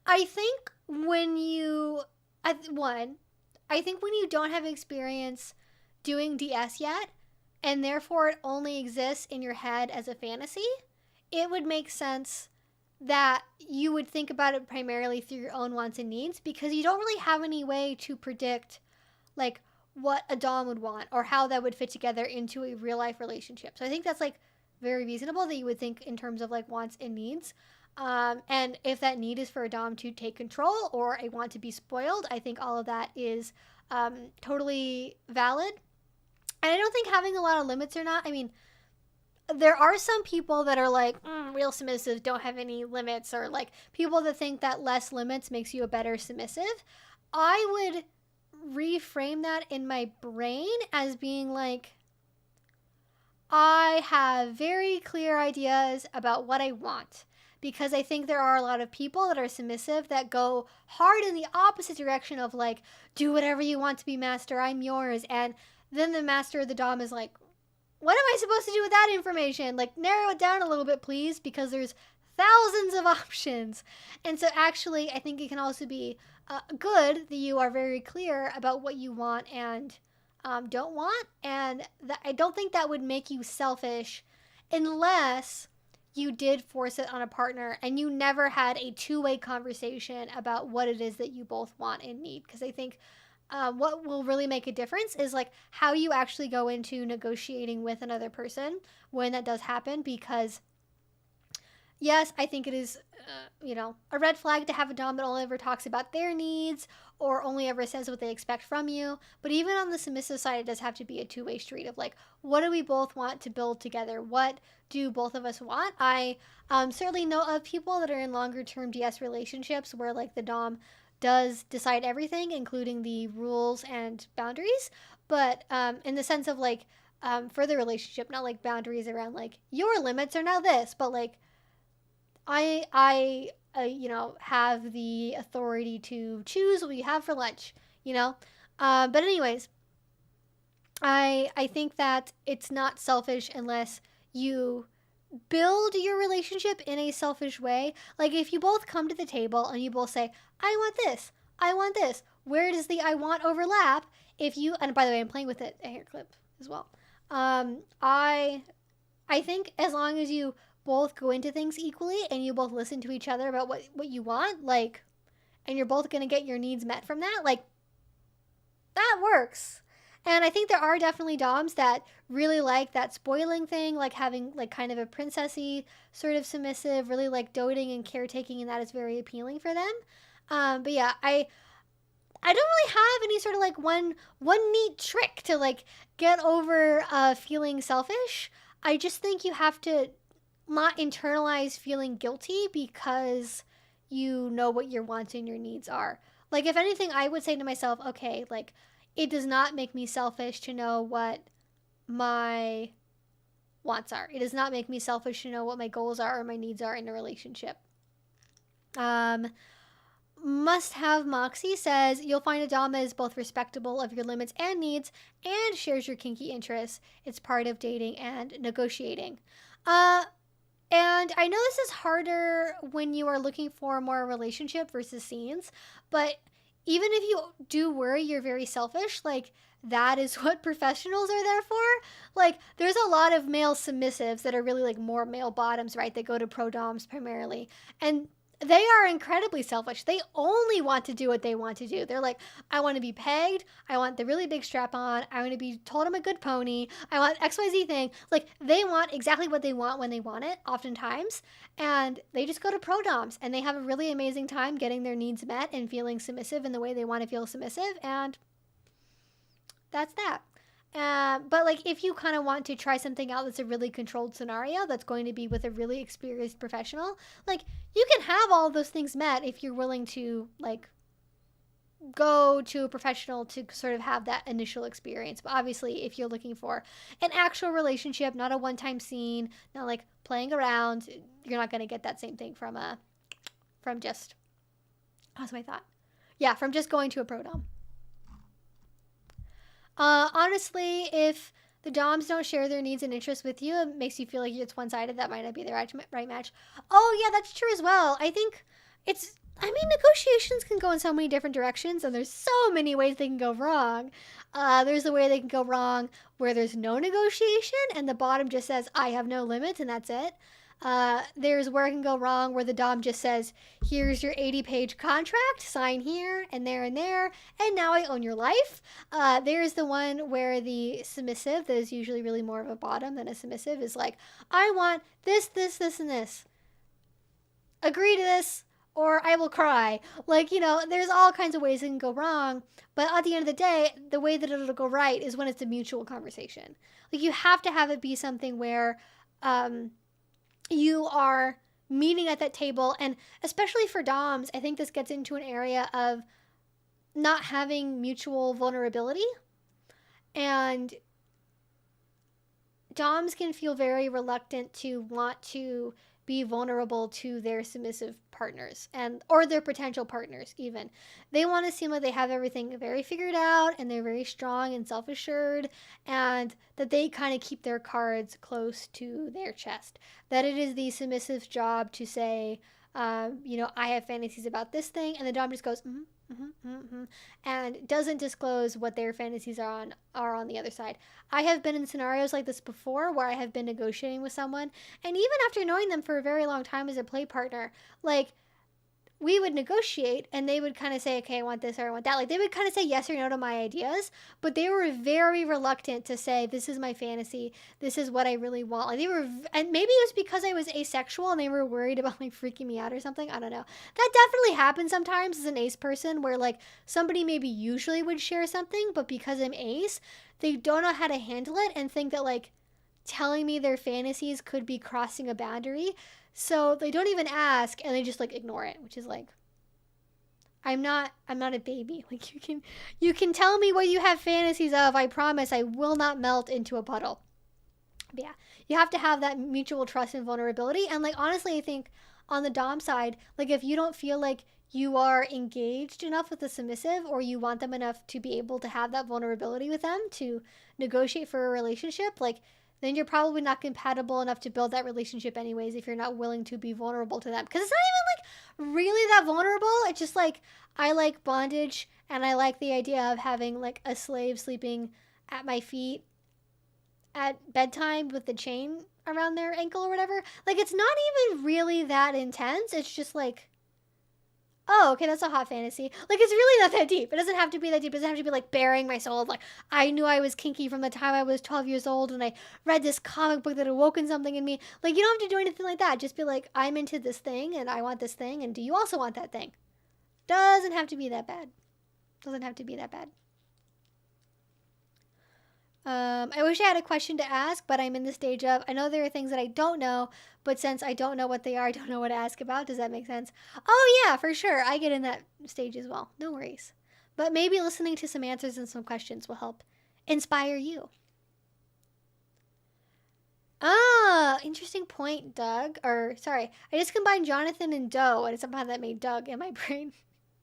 I think when you don't have experience doing DS yet, and therefore it only exists in your head as a fantasy, it would make sense that you would think about it primarily through your own wants and needs, because you don't really have any way to predict like what a dom would want or how that would fit together into a real life relationship. So I think that's like very reasonable that you would think in terms of like wants and needs. And if that need is for a dom to take control or a want to be spoiled, I think all of that is totally valid. And I don't think having a lot of limits or not, I mean, there are some people that are like, real submissive don't have any limits, or like people that think that less limits makes you a better submissive. I would reframe that in my brain as being like, I have very clear ideas about what I want, because I think there are a lot of people that are submissive that go hard in the opposite direction of like, do whatever you want to be master, I'm yours. And then the master of the dom is like, what am I supposed to do with that information? Like, narrow it down a little bit, please, because there's thousands of options. And so actually, I think it can also be good that you are very clear about what you want and don't want. And I don't think that would make you selfish unless you did force it on a partner and you never had a two-way conversation about what it is that you both want and need. Because I think what will really make a difference is like how you actually go into negotiating with another person when that does happen. Because yes, I think it is, a red flag to have a dom that only ever talks about their needs or only ever says what they expect from you. But even on the submissive side, it does have to be a two-way street of like, what do we both want to build together? What do both of us want? I certainly know of people that are in longer-term DS relationships where like the dom does decide everything, including the rules and boundaries. But in the sense of like for the relationship, not like boundaries around like your limits are now this, but like I you know, have the authority to choose what we have for lunch, you know. But anyways, I think that it's not selfish unless you build your relationship in a selfish way. Like if you both come to the table and you both say, I want this, I want this. Where does the I want overlap? If you, and by the way, I'm playing with it, a hair clip as well. I think as long as you both go into things equally and you both listen to each other about what you want, like, and you're both going to get your needs met from that, like, that works. And I think there are definitely doms that really like that spoiling thing, like having like kind of a princessy sort of submissive, really like doting and caretaking, and that is very appealing for them. But yeah, I don't really have any sort of like one neat trick to like get over feeling selfish. I just think you have to not internalize feeling guilty because you know what your wants and your needs are. Like if anything, I would say to myself, okay, like it does not make me selfish to know what my wants are. It does not make me selfish to know what my goals are or my needs are in a relationship. Must Have Moxie says you'll find a dom that is both respectable of your limits and needs and shares your kinky interests. It's part of dating and negotiating. And I know this is harder when you are looking for more relationship versus scenes, but even if you do worry you're very selfish, like that is what professionals are there for. Like there's a lot of male submissives that are really like more male bottoms, right? They go to pro doms primarily. And they are incredibly selfish. They only want to do what they want to do. They're like, I want to be pegged. I want the really big strap on. I want to be told I'm a good pony. I want XYZ thing. Like, they want exactly what they want when they want it, oftentimes. And they just go to pro doms and they have a really amazing time getting their needs met and feeling submissive in the way they want to feel submissive. And that's that. But like if you kind of want to try something out that's a really controlled scenario that's going to be with a really experienced professional, like you can have all those things met if you're willing to like go to a professional to sort of have that initial experience. But obviously if you're looking for an actual relationship, not a one-time scene, not like playing around, you're not going to get that same thing from just, how's my thought? Yeah, from just going to a pro dom. Honestly, if the doms don't share their needs and interests with you, it makes you feel like it's one-sided. That might not be the right match. Oh, yeah, that's true as well. I think negotiations can go in so many different directions, and there's so many ways they can go wrong. There's the way they can go wrong where there's no negotiation, and the bottom just says, I have no limits, and that's it. There's where it can go wrong where the dom just says, here's your 80-page contract, sign here and there, and now I own your life. There's the one where the submissive, that is usually really more of a bottom than a submissive, is like, I want this, and this. Agree to this or I will cry. Like, you know, there's all kinds of ways it can go wrong, but at the end of the day, the way that it'll go right is when it's a mutual conversation. Like, you have to have it be something where, you are meeting at that table, and especially for doms, I think this gets into an area of not having mutual vulnerability, and doms can feel very reluctant to want to be vulnerable to their submissive partners or their potential partners even. They want to seem like they have everything very figured out and they're very strong and self-assured, and that they kind of keep their cards close to their chest. That it is the submissive's job to say, I have fantasies about this thing, and the dom just goes, and doesn't disclose what their fantasies are on the other side. I have been in scenarios like this before where I have been negotiating with someone, and even after knowing them for a very long time as a play partner, like, we would negotiate and they would kind of say, okay, I want this or I want that. Like, they would kind of say yes or no to my ideas, but they were very reluctant to say, this is my fantasy, this is what I really want. Like, and maybe it was because I was asexual and they were worried about like freaking me out or something. I don't know. That definitely happens sometimes as an ace person, where like somebody maybe usually would share something, but because I'm ace, they don't know how to handle it and think that like telling me their fantasies could be crossing a boundary. So they don't even ask, and they just like ignore it, which is like, I'm not a baby. Like, you can tell me what you have fantasies of. I promise I will not melt into a puddle. But yeah, you have to have that mutual trust and vulnerability. And like, honestly, I think on the dom side, like, if you don't feel like you are engaged enough with the submissive, or you want them enough to be able to have that vulnerability with them to negotiate for a relationship, like, then you're probably not compatible enough to build that relationship anyways, if you're not willing to be vulnerable to them. Because it's not even like really that vulnerable. It's just like, I like bondage, and I like the idea of having like a slave sleeping at my feet at bedtime with the chain around their ankle or whatever. Like, it's not even really that intense. It's just like, oh, okay, that's a hot fantasy. Like, it's really not that deep. It doesn't have to be that deep. It doesn't have to be like bearing my soul. Like, I knew I was kinky from the time I was 12 years old, and I read this comic book that awoken something in me. Like, you don't have to do anything like that. Just be like, I'm into this thing, and I want this thing, and do you also want that thing? Doesn't have to be that bad. Doesn't have to be that bad. I wish I had a question to ask, but I'm in the stage of, I know there are things that I don't know, but since I don't know what they are, I don't know what to ask about. Does that make sense? Oh yeah, for sure. I get in that stage as well. No worries. But maybe listening to some answers and some questions will help inspire you. Ah, interesting point, Doug. Or, sorry, I just combined Jonathan and Doe, and somehow that made Doug in my brain.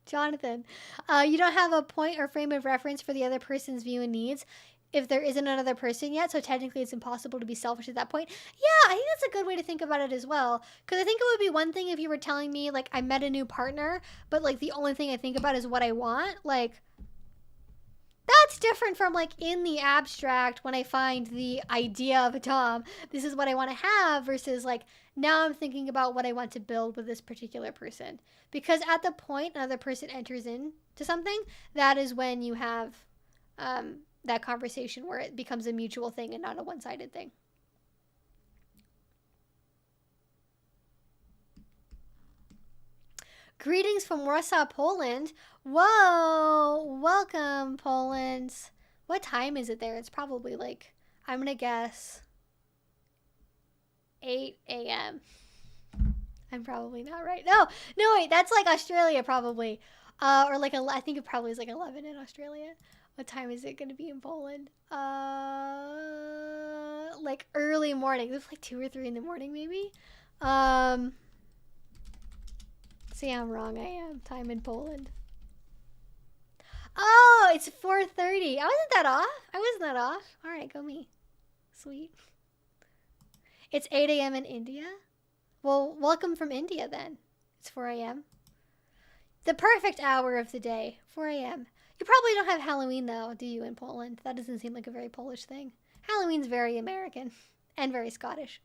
Jonathan. You don't have a point or frame of reference for the other person's view and needs if there isn't another person yet, so technically it's impossible to be selfish at that point. Yeah, I think that's a good way to think about it as well. Because I think it would be one thing if you were telling me, like, I met a new partner, but, like, the only thing I think about is what I want. Like, that's different from, like, in the abstract, when I find the idea of a dom, this is what I want to have, versus, like, now I'm thinking about what I want to build with this particular person. Because at the point another person enters into something, that is when you have that conversation where it becomes a mutual thing and not a one-sided thing. Greetings from Warsaw, Poland. Whoa, welcome, Poland. What time is it there? It's probably like, I'm gonna guess 8 a.m. I'm probably not right. No, wait, that's like Australia probably. Or like, I think it probably is like 11 in Australia. What time is it going to be in Poland? Like early morning. It's like 2 or 3 in the morning, maybe. See how wrong I am. Time in Poland. Oh, it's 4:30. I wasn't that off. All right, go me. Sweet. It's 8 a.m. in India. Well, welcome from India then. It's 4 a.m. The perfect hour of the day. 4 a.m. You probably don't have Halloween, though, do you, in Poland? That doesn't seem like a very Polish thing. Halloween's very American and very Scottish.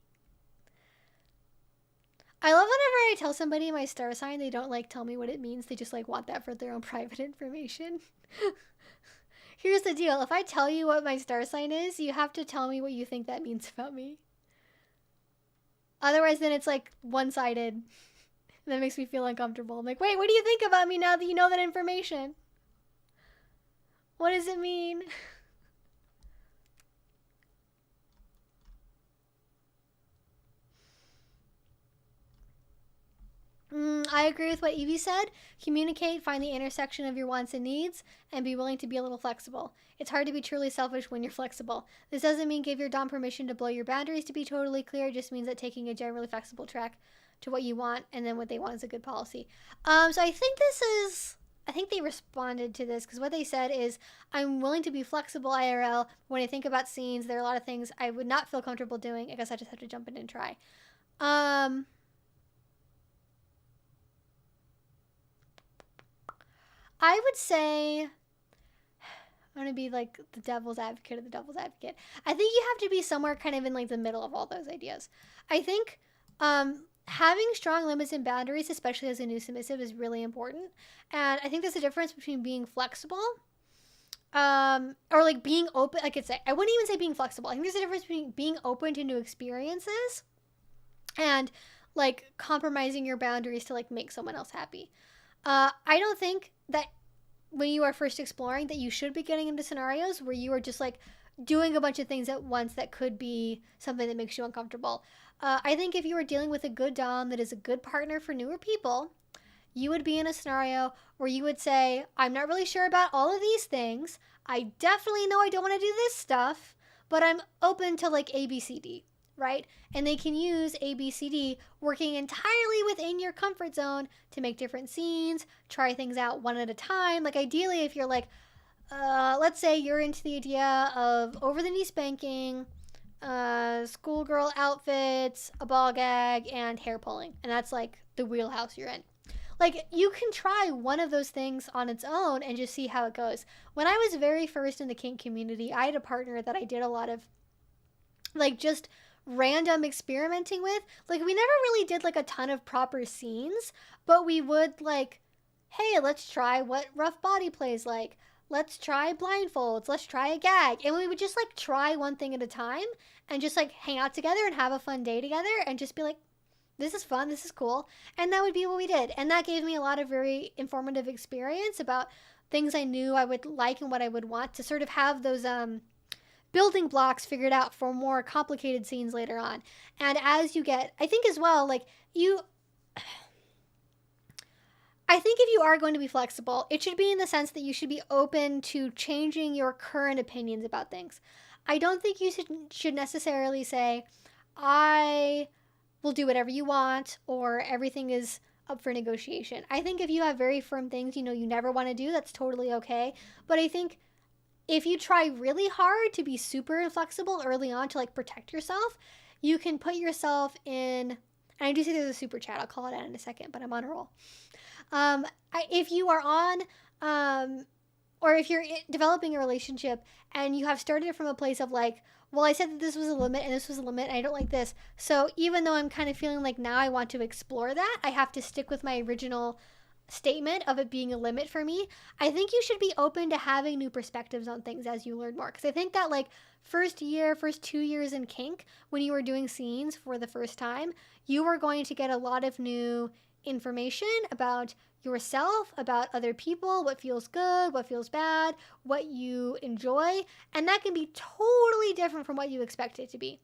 I love whenever I tell somebody my star sign, they don't, like, tell me what it means. They just, like, want that for their own private information. Here's the deal. If I tell you what my star sign is, you have to tell me what you think that means about me. Otherwise, then it's, like, one-sided. That makes me feel uncomfortable. I'm like, wait, what do you think about me now that you know that information? What does it mean? I agree with what Evie said. Communicate, find the intersection of your wants and needs, and be willing to be a little flexible. It's hard to be truly selfish when you're flexible. This doesn't mean give your dom permission to blow your boundaries to be totally clear. It just means that taking a generally flexible track to what you want and then what they want is a good policy. So I think they responded to this because what they said is, I'm willing to be flexible IRL. When I think about scenes, there are a lot of things I would not feel comfortable doing. I guess I just have to jump in and try. I would say, I'm going to be like the devil's advocate of the devil's advocate. I think you have to be somewhere kind of in like the middle of all those ideas. I think having strong limits and boundaries, especially as a new submissive, is really important. And I think there's a difference between being flexible or like being open. I could say, I wouldn't even say being flexible. I think there's a difference between being open to new experiences and like compromising your boundaries to like make someone else happy. I don't think that when you are first exploring that you should be getting into scenarios where you are just like doing a bunch of things at once that could be something that makes you uncomfortable. I think if you are dealing with a good dom that is a good partner for newer people, you would be in a scenario where you would say, I'm not really sure about all of these things. I definitely know I don't want to do this stuff, but I'm open to like ABCD, right? And they can use ABCD working entirely within your comfort zone to make different scenes, try things out one at a time. Like ideally, if you're like, let's say you're into the idea of over the knee spanking, schoolgirl outfits, a ball gag, and hair pulling, and that's like the wheelhouse you're in. Like, you can try one of those things on its own and just see how it goes. When I was very first in the kink community, I had a partner that I did a lot of, like, just random experimenting with. Like, we never really did, like, a ton of proper scenes, but we would, like, hey, let's try what rough body plays like. Let's try blindfolds. Let's try a gag. And we would just, like, try one thing at a time and just, like, hang out together and have a fun day together and just be like, this is fun, this is cool. And that would be what we did. And that gave me a lot of very informative experience about things I knew I would like and what I would want to sort of have those building blocks figured out for more complicated scenes later on. And as you get, I think as well, like I think if you are going to be flexible, it should be in the sense that you should be open to changing your current opinions about things. I don't think you should necessarily say, I will do whatever you want, or everything is up for negotiation. I think if you have very firm things you know you never want to do, that's totally okay. But I think if you try really hard to be super inflexible early on to like protect yourself, you can put yourself in, and I do see there's a super chat, I'll call it out in a second, but I'm on a roll. If you are on, or if you're developing a relationship and you have started it from a place of like, well, I said that this was a limit and this was a limit and I don't like this. So even though I'm kind of feeling like now I want to explore that, I have to stick with my original statement of it being a limit for me. I think you should be open to having new perspectives on things as you learn more. Because I think that like first 2 years in kink, when you were doing scenes for the first time, you were going to get a lot of new information about yourself, about other people, what feels good, what feels bad, what you enjoy, and that can be totally different from what you expect it to be.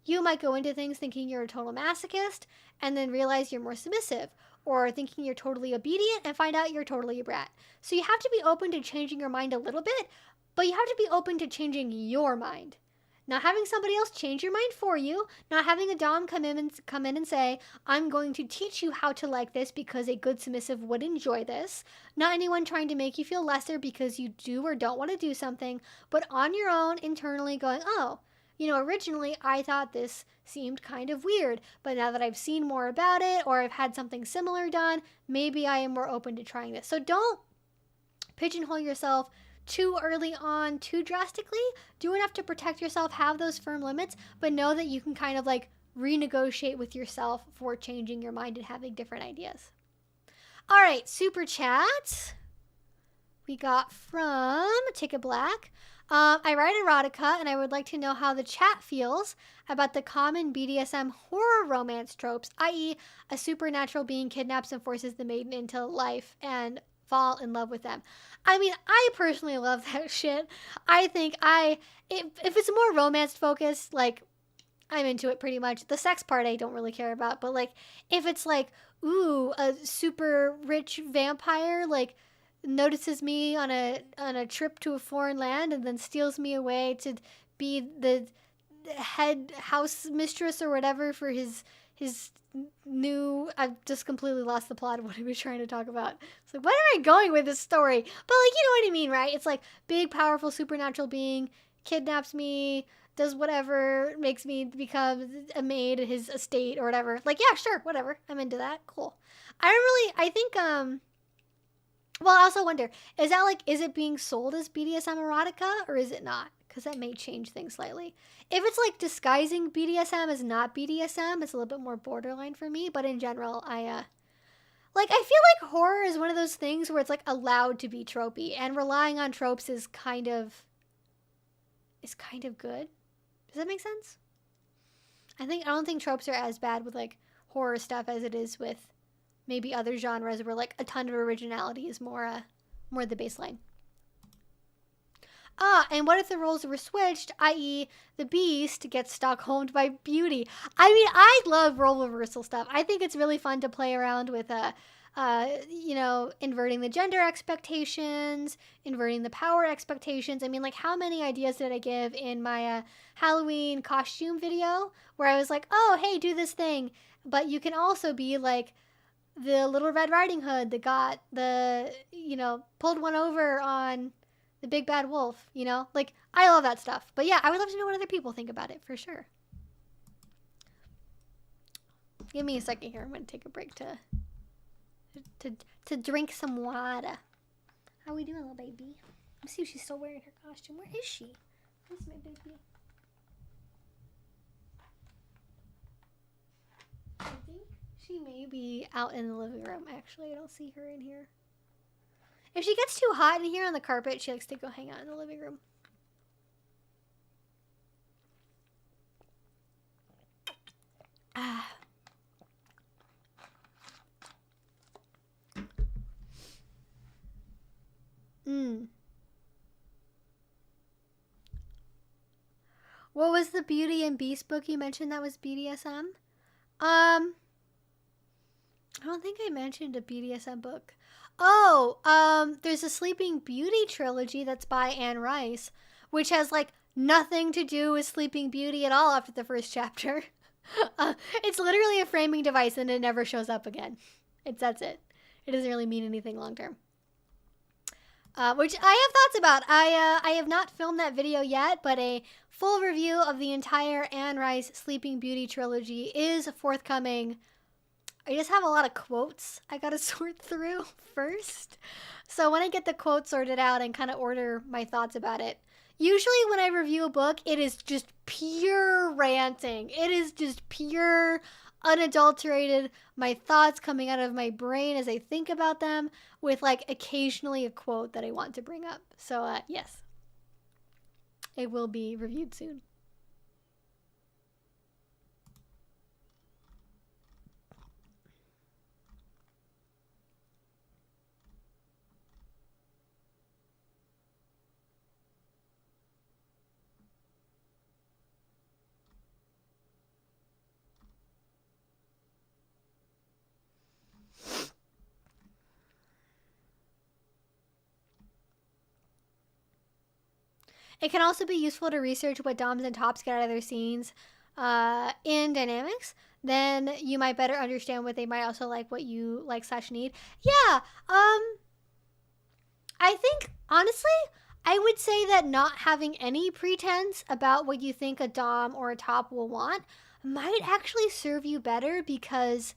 You might go into things thinking you're a total masochist and then realize you're more submissive, or thinking you're totally obedient and find out you're totally a brat. So you have to be open to changing your mind a little bit, but you have to be open to changing your mind. Not having somebody else change your mind for you, not having a dom come in and say, I'm going to teach you how to like this because a good submissive would enjoy this. Not anyone trying to make you feel lesser because you do or don't want to do something, but on your own internally going, oh, originally I thought this seemed kind of weird, but now that I've seen more about it or I've had something similar done, maybe I am more open to trying this. So don't pigeonhole yourself too early on, too drastically. Do enough to protect yourself, have those firm limits, but know that you can kind of like renegotiate with yourself for changing your mind and having different ideas. All right, super chat. We got from Ticket Black. I write erotica and I would like to know how the chat feels about the common BDSM horror romance tropes, i.e. a supernatural being kidnaps and forces the maiden into life and fall in love with them. I mean, I personally love that shit. I think if it's more romance focused, like, I'm into it pretty much. The sex part I don't really care about, but like, if it's like, ooh, a super rich vampire, like, notices me on a trip to a foreign land and then steals me away to be the head house mistress or whatever for his new, I've just completely lost the plot of what I was trying to talk about. It's like, where am I going with this story? But like, you know what I mean, right? It's like big, powerful, supernatural being kidnaps me, does whatever, makes me become a maid at his estate or whatever. Like, yeah, sure, whatever. I'm into that. Cool. I think, well, I also wonder, is it being sold as BDSM erotica or is it not? Because that may change things slightly. If it's like disguising BDSM as not BDSM, it's a little bit more borderline for me. But in general, I feel like horror is one of those things where it's like allowed to be tropey, and relying on tropes is kind of good. Does that make sense? I don't think tropes are as bad with like horror stuff as it is with maybe other genres where like a ton of originality is more the baseline. And what if the roles were switched, i.e. the beast gets Stockholmed by beauty? I mean, I love role reversal stuff. I think it's really fun to play around with you know, inverting the gender expectations, inverting the power expectations. I mean, like, how many ideas did I give in my Halloween costume video where I was like, oh, hey, do this thing. But you can also be like the Little Red Riding Hood that got the, you know, pulled one over on the big bad wolf, you know? Like, I love that stuff. But yeah, I would love to know what other people think about it, for sure. Give me a second here. I'm going to take a break to drink some water. How we doing, little baby? Let's see if she's still wearing her costume. Where is she? Where's my baby? I think she may be out in the living room. Actually, I don't see her in here. If she gets too hot in here on the carpet, she likes to go hang out in the living room. Ah. What was the Beauty and Beast book you mentioned that was BDSM? I don't think I mentioned a BDSM book. Oh, there's a Sleeping Beauty trilogy that's by Anne Rice, which has like nothing to do with Sleeping Beauty at all after the first chapter. It's literally a framing device and it never shows up again. That's it. It doesn't really mean anything long term. Which I have thoughts about. I have not filmed that video yet, but a full review of the entire Anne Rice Sleeping Beauty trilogy is forthcoming. I just have a lot of quotes I gotta sort through first. So when I get the quotes sorted out and kind of order my thoughts about it, usually when I review a book, it is just pure ranting. It is just pure, unadulterated, my thoughts coming out of my brain as I think about them, with like occasionally a quote that I want to bring up. So yes, it will be reviewed soon. It can also be useful to research what doms and tops get out of their scenes in dynamics. Then you might better understand what they might also like, what you like / need. Yeah, I think, honestly, I would say that not having any pretense about what you think a dom or a top will want might actually serve you better, because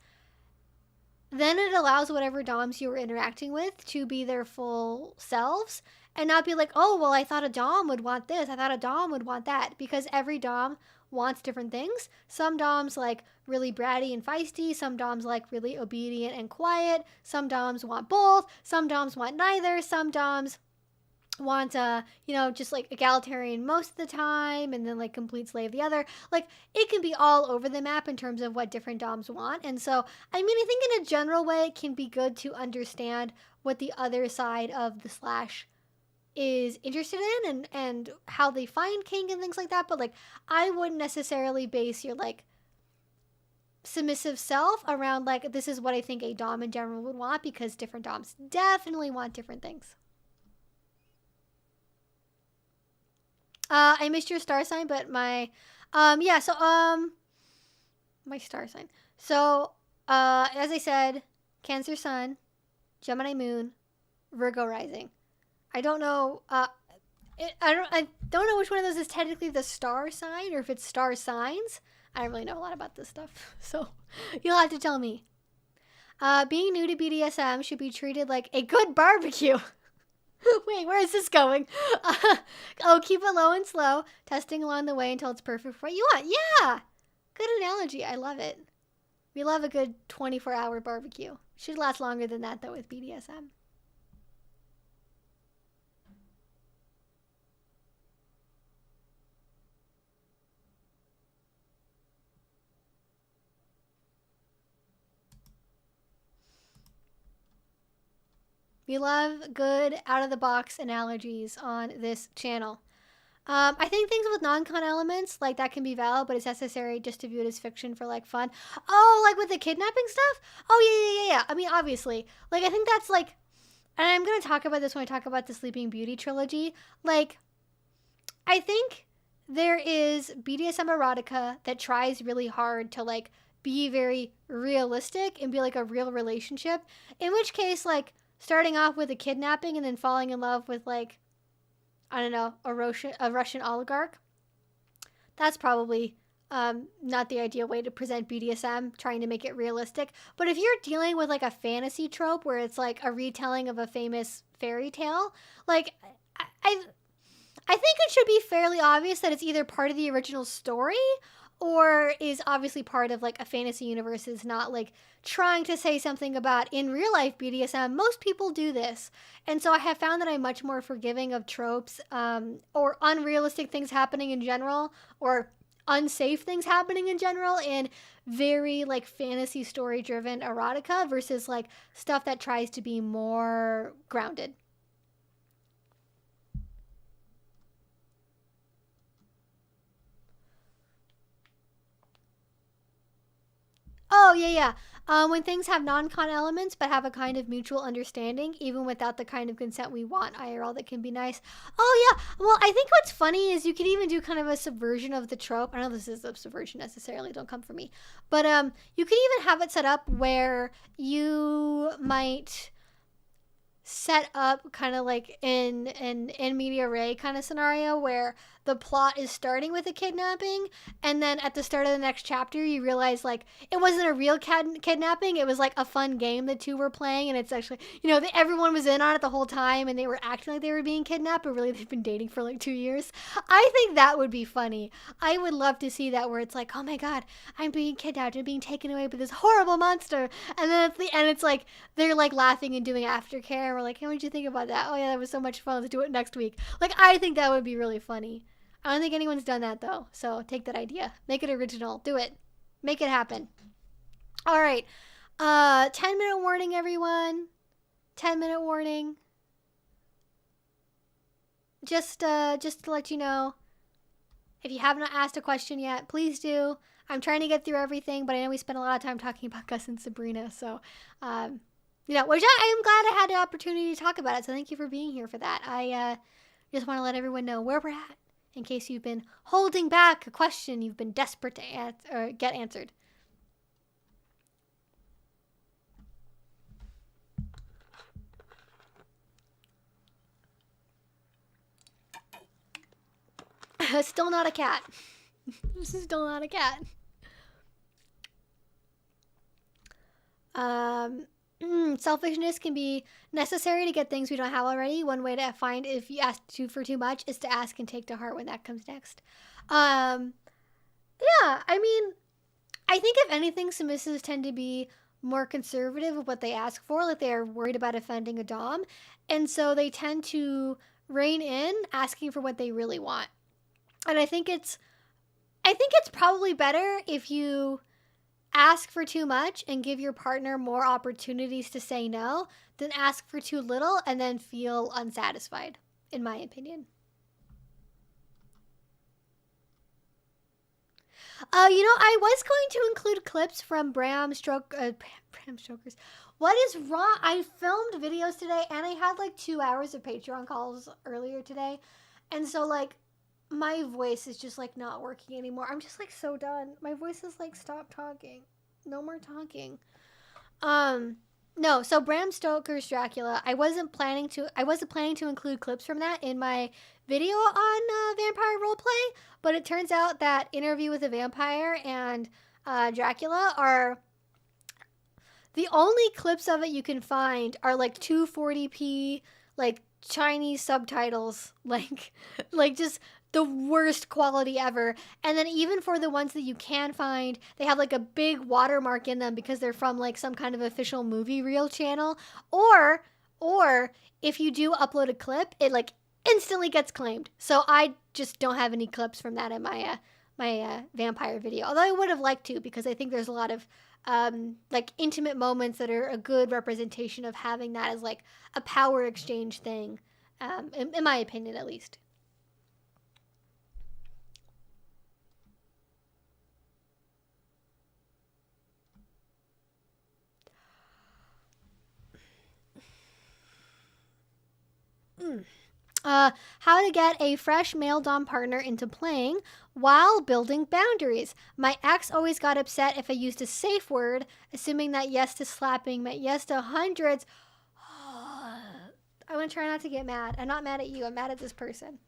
then it allows whatever doms you're interacting with to be their full selves and not be like, oh, well, I thought a dom would want this. I thought a dom would want that, because every dom wants different things. Some doms like really bratty and feisty. Some doms like really obedient and quiet. Some doms want both. Some doms want neither. Some doms want you know, just like egalitarian most of the time and then like complete slave the other. Like, it can be all over the map in terms of what different doms want. And so, I mean, I think in a general way it can be good to understand what the other side of the slash is interested in and how they find kink and things like that. But like, I wouldn't necessarily base your like submissive self around like, this is what I think a dom in general would want, because different doms definitely want different things. I missed your star sign, but my my star sign. So as I said, Cancer Sun, Gemini Moon, Virgo Rising. I don't know. I don't know which one of those is technically the star sign or if it's star signs. I don't really know a lot about this stuff, so you'll have to tell me. Being new to BDSM should be treated like a good barbecue. Wait, where is this going? Keep it low and slow, testing along the way until it's perfect for what you want. Yeah, good analogy. I love it. We love a good 24-hour barbecue. Should last longer than that, though, with BDSM. We love good out-of-the-box analogies on this channel. I think things with non-con elements, like, that can be valid, but it's necessary just to view it as fiction for, like, fun. Oh, like with the kidnapping stuff? Oh, yeah. I mean, obviously. Like, I think that's, like, and I'm going to talk about this when I talk about the Sleeping Beauty trilogy. Like, I think there is BDSM erotica that tries really hard to, like, be very realistic and be, like, a real relationship. In which case, like, starting off with a kidnapping and then falling in love with, like, I don't know, a Russian oligarch. That's probably not the ideal way to present BDSM, trying to make it realistic. But if you're dealing with like a fantasy trope where it's like a retelling of a famous fairy tale, like I think it should be fairly obvious that it's either part of the original story or is obviously part of like a fantasy universe, is not like trying to say something about in real life BDSM. Most people do this. And so I have found that I'm much more forgiving of tropes or unrealistic things happening in general, or unsafe things happening in general, in very like fantasy story driven erotica versus like stuff that tries to be more grounded. Oh, yeah. When things have non-con elements but have a kind of mutual understanding, even without the kind of consent we want, IRL, that can be nice. Oh, yeah. Well, I think what's funny is you could even do kind of a subversion of the trope. I don't know if this is a subversion necessarily, don't come for me. But you could even have it set up where you might set up kind of like in media res kind of scenario where the plot is starting with a kidnapping, and then at the start of the next chapter you realize like it wasn't a real kidnapping, it was like a fun game the two were playing, and it's actually, you know, everyone was in on it the whole time and they were acting like they were being kidnapped, but really they've been dating for like 2 years. I think that would be funny. I would love to see that, where it's like, oh my god, I'm being kidnapped and being taken away by this horrible monster, and then at the end it's like they're like laughing and doing aftercare, and we're like, hey, what did you think about that? Oh yeah, that was so much fun, let's do it next week. Like, I think that would be really funny. I don't think anyone's done that though, so take that idea, make it original, do it, make it happen. All right, 10-minute warning, everyone. 10-minute warning. Just to let you know, if you have not asked a question yet, please do. I'm trying to get through everything, but I know we spent a lot of time talking about Gus and Sabrina, so you know, which I'm glad I had the opportunity to talk about it. So thank you for being here for that. I just want to let everyone know where we're at, in case you've been holding back a question you've been desperate to get answered. Still not a cat. This is still not a cat. Selfishness can be necessary to get things we don't have already. One way to find if you ask for too much is to ask and take to heart when that comes next. Yeah, I mean, I think if anything, submissives tend to be more conservative with what they ask for. Like, they're worried about offending a dom, and so they tend to rein in asking for what they really want. And I think it's probably better if you ask for too much and give your partner more opportunities to say no than ask for too little and then feel unsatisfied, in my opinion. You know, I was going to include clips from Bram Stoker's. What is wrong? I filmed videos today and I had like 2 hours of Patreon calls earlier today. And so like my voice is just like not working anymore. I'm just like so done. My voice is like, stop talking. No more talking. No, so Bram Stoker's Dracula, I wasn't planning to include clips from that in my video on vampire roleplay, but it turns out that Interview with a Vampire and Dracula are the only clips of it you can find are like 240p like Chinese subtitles, like just the worst quality ever. And then even for the ones that you can find, they have like a big watermark in them because they're from like some kind of official movie reel channel. Or if you do upload a clip, it like instantly gets claimed. So I just don't have any clips from that in my vampire video. Although I would have liked to, because I think there's a lot of like intimate moments that are a good representation of having that as like a power exchange thing, in my opinion at least. How to get a fresh male dom partner into playing while building boundaries. My ex always got upset if I used a safe word, assuming that yes to slapping meant yes to hundreds. I want to try not to get mad. I'm not mad at you. I'm mad at this person.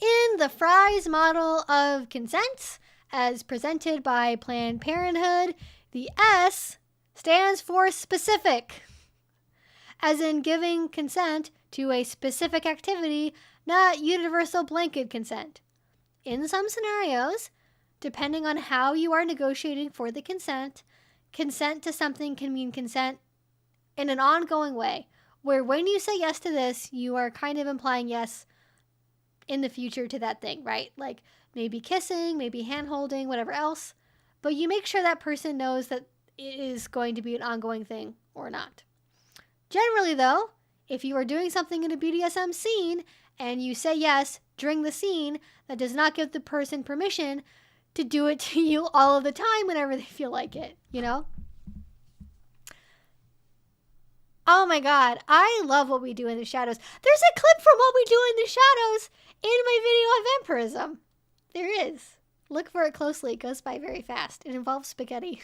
In the Fry's model of consent, as presented by Planned Parenthood, the S stands for specific, as in giving consent to a specific activity, not universal blanket consent. In some scenarios, depending on how you are negotiating for the consent to something can mean consent in an ongoing way, where when you say yes to this, you are kind of implying yes in the future to that thing, right? Like maybe kissing, maybe hand holding, whatever else. But you make sure that person knows that it is going to be an ongoing thing or not. Generally, though, if you are doing something in a BDSM scene and you say yes during the scene, that does not give the person permission to do it to you all of the time whenever they feel like it, you know? Oh my God, I love what we do in the shadows. There's a clip from what we do in the shadows in my video of vampirism. There is. Look for it closely. It goes by very fast. It involves spaghetti.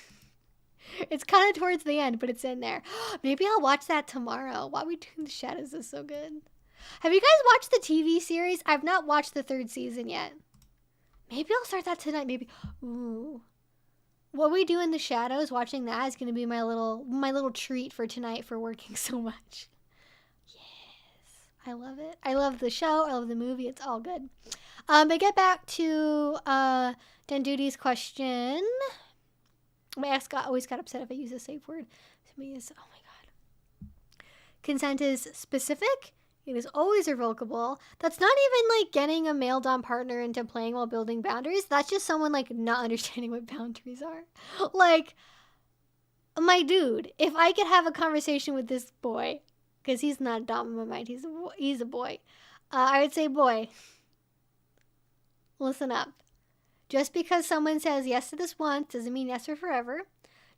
It's kind of towards the end, but it's in there. Maybe I'll watch that tomorrow. What we do in the shadows is so good. Have you guys watched the TV series? I've not watched the 3rd season yet. Maybe I'll start that tonight. Maybe. Ooh. What we do in the shadows, watching that is going to be my little treat for tonight for working so much. Yes. I love it. I love the show. I love the movie. It's all good. But get back to Denduty's question. My ex always got upset if I use a safe word. To me is, oh my God. Consent is specific. It is always irrevocable. That's not even like getting a male dom partner into playing while building boundaries. That's just someone like not understanding what boundaries are. Like, my dude, if I could have a conversation with this boy, because he's not a dom in my mind, he's a boy. I would say, boy, listen up. Just because someone says yes to this once doesn't mean yes for forever.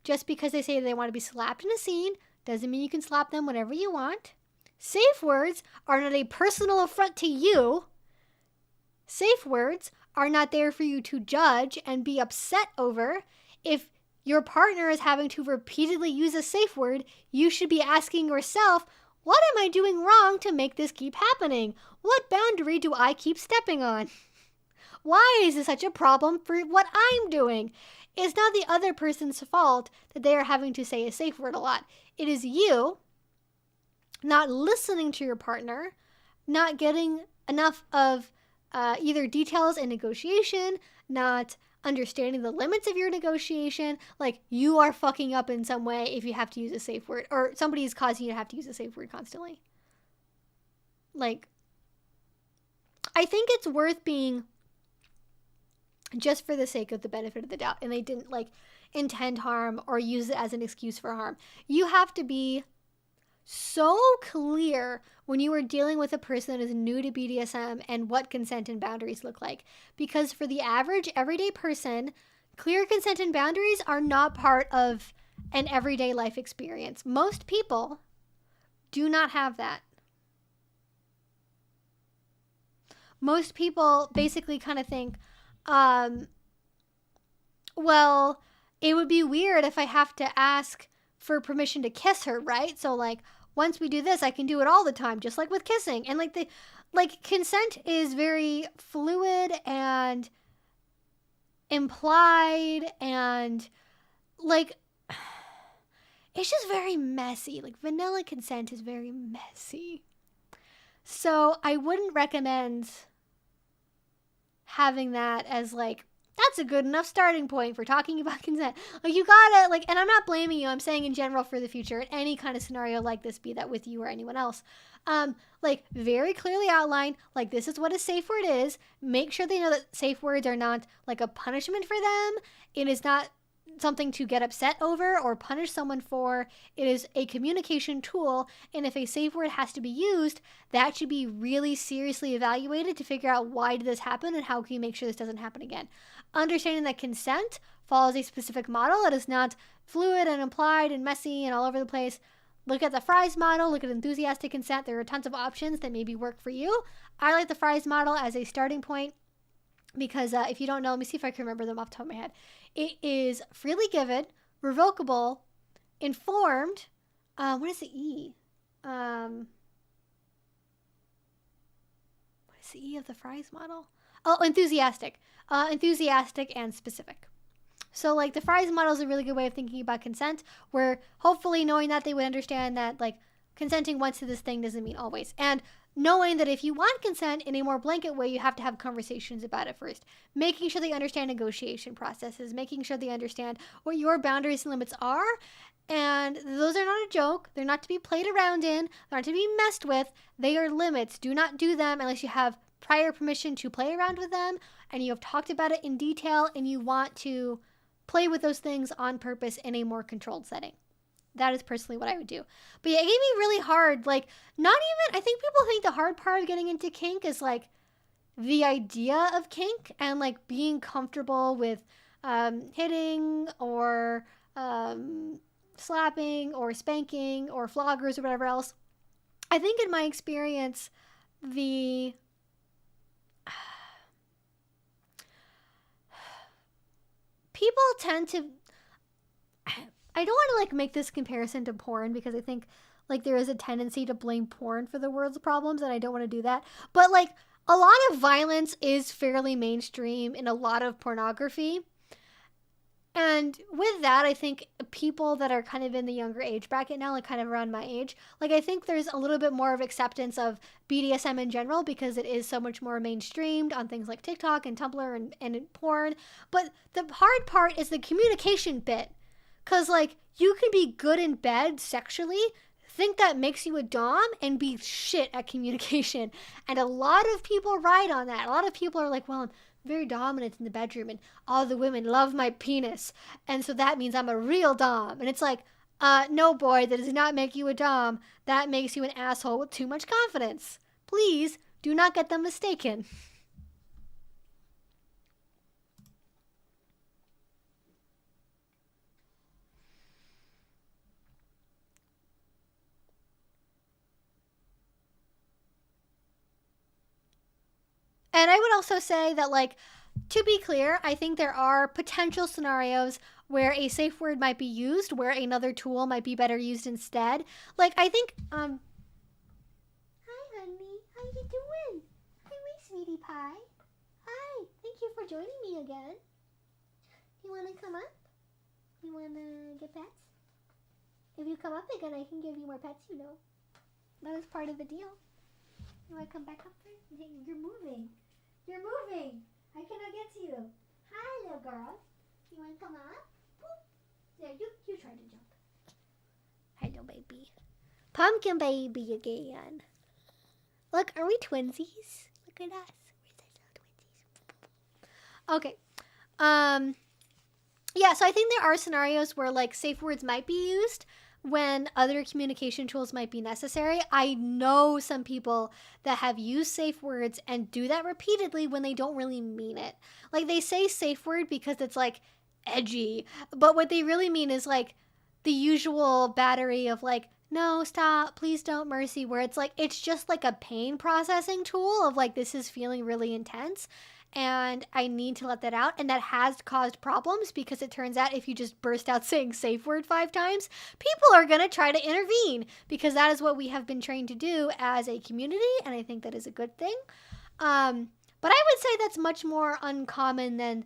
Just because they say they want to be slapped in a scene doesn't mean you can slap them whenever you want. Safe words are not a personal affront to you. Safe words are not there for you to judge and be upset over. If your partner is having to repeatedly use a safe word, you should be asking yourself, what am I doing wrong to make this keep happening? What boundary do I keep stepping on? Why is this such a problem for what I'm doing? It's not the other person's fault that they are having to say a safe word a lot. It is you not listening to your partner, not getting enough of either details in negotiation, not understanding the limits of your negotiation. Like, you are fucking up in some way if you have to use a safe word, or somebody is causing you to have to use a safe word constantly. Like, I think it's worth being just for the sake of the benefit of the doubt, and they didn't like intend harm or use it as an excuse for harm. You have to be so clear when you are dealing with a person that is new to BDSM and what consent and boundaries look like. Because for the average everyday person, clear consent and boundaries are not part of an everyday life experience. Most people do not have that. Most people basically kind of think, well, it would be weird if I have to ask for permission to kiss her, right? So like, once we do this, I can do it all the time, just like with kissing. And like consent is very fluid and implied, and like, it's just very messy. Like, vanilla consent is very messy. So I wouldn't recommend having that as like, that's a good enough starting point for talking about consent. Like, you gotta, like, and I'm not blaming you, I'm saying in general for the future, in any kind of scenario like this, be that with you or anyone else, like, very clearly outline, like, this is what a safe word is. Make sure they know that safe words are not, like, a punishment for them. It is not something to get upset over or punish someone for. It is a communication tool, and if a safe word has to be used, that should be really seriously evaluated to figure out why did this happen and how can you make sure this doesn't happen again. Understanding that consent follows a specific model that is not fluid and implied and messy and all over the place, look at the Fries model, look at enthusiastic consent. There are tons of options that maybe work for you. I like the Fries model as a starting point because if you don't know, let me see if I can remember them off the top of my head. It is freely given, revocable, informed. What is the E? What is the E of the Fries model? Oh, enthusiastic. Enthusiastic and specific. So, like, the Fries model is a really good way of thinking about consent, where hopefully knowing that they would understand that, like, consenting once to this thing doesn't mean always. And knowing that if you want consent in a more blanket way, you have to have conversations about it first. Making sure they understand negotiation processes, making sure they understand what your boundaries and limits are. And those are not a joke. They're not to be played around in. They're not to be messed with. They are limits. Do not do them unless you have prior permission to play around with them and you have talked about it in detail and you want to play with those things on purpose in a more controlled setting. That is personally what I would do. But yeah, it can be really hard. Like, not even, I think people think the hard part of getting into kink is like the idea of kink and like being comfortable with hitting or slapping or spanking or floggers or whatever else. I think in my experience, people tend to, I don't want to like make this comparison to porn because I think like there is a tendency to blame porn for the world's problems and I don't want to do that. But like a lot of violence is fairly mainstream in a lot of pornography. And with that, I think people that are kind of in the younger age bracket now, like kind of around my age, like I think there's a little bit more of acceptance of BDSM in general because it is so much more mainstreamed on things like TikTok and Tumblr and porn. But the hard part is the communication bit. Because like you can be good in bed sexually, think that makes you a dom, and be shit at communication. And a lot of people ride on that. A lot of people are like, well, I'm very dominant in the bedroom and all the women love my penis and so that means I'm a real dom. And it's like, no boy, that does not make you a dom. That makes you an asshole with too much confidence. Please do not get them mistaken. And I would also say that, like, to be clear, I think there are potential scenarios where a safe word might be used, where another tool might be better used instead. Like, I think, Hi, honey. How you doing? Hi, my sweetie pie. Hi. Thank you for joining me again. You want to come up? You want to get pets? If you come up again, I can give you more pets, you know. That is part of the deal. You want to come back up there? You're moving. You're moving. I cannot get to you. Hi, little girl. You want to come up? Boop. There, you try to jump. Hello, baby. Pumpkin baby again. Look, are we twinsies? Look at us. We're such little twinsies. Okay. Yeah, so I think there are scenarios where, like, safe words might be used when other communication tools might be necessary. I know some people that have used safe words and do that repeatedly when they don't really mean it. Like, they say safe word because it's like edgy, but what they really mean is like the usual battery of like, no, stop, please don't, mercy, where it's like, it's just like a pain processing tool of like, this is feeling really intense and I need to let that out. And that has caused problems because it turns out if you just burst out saying safe word 5 times, people are going to try to intervene because that is what we have been trained to do as a community. And I think that is a good thing. But I would say that's much more uncommon than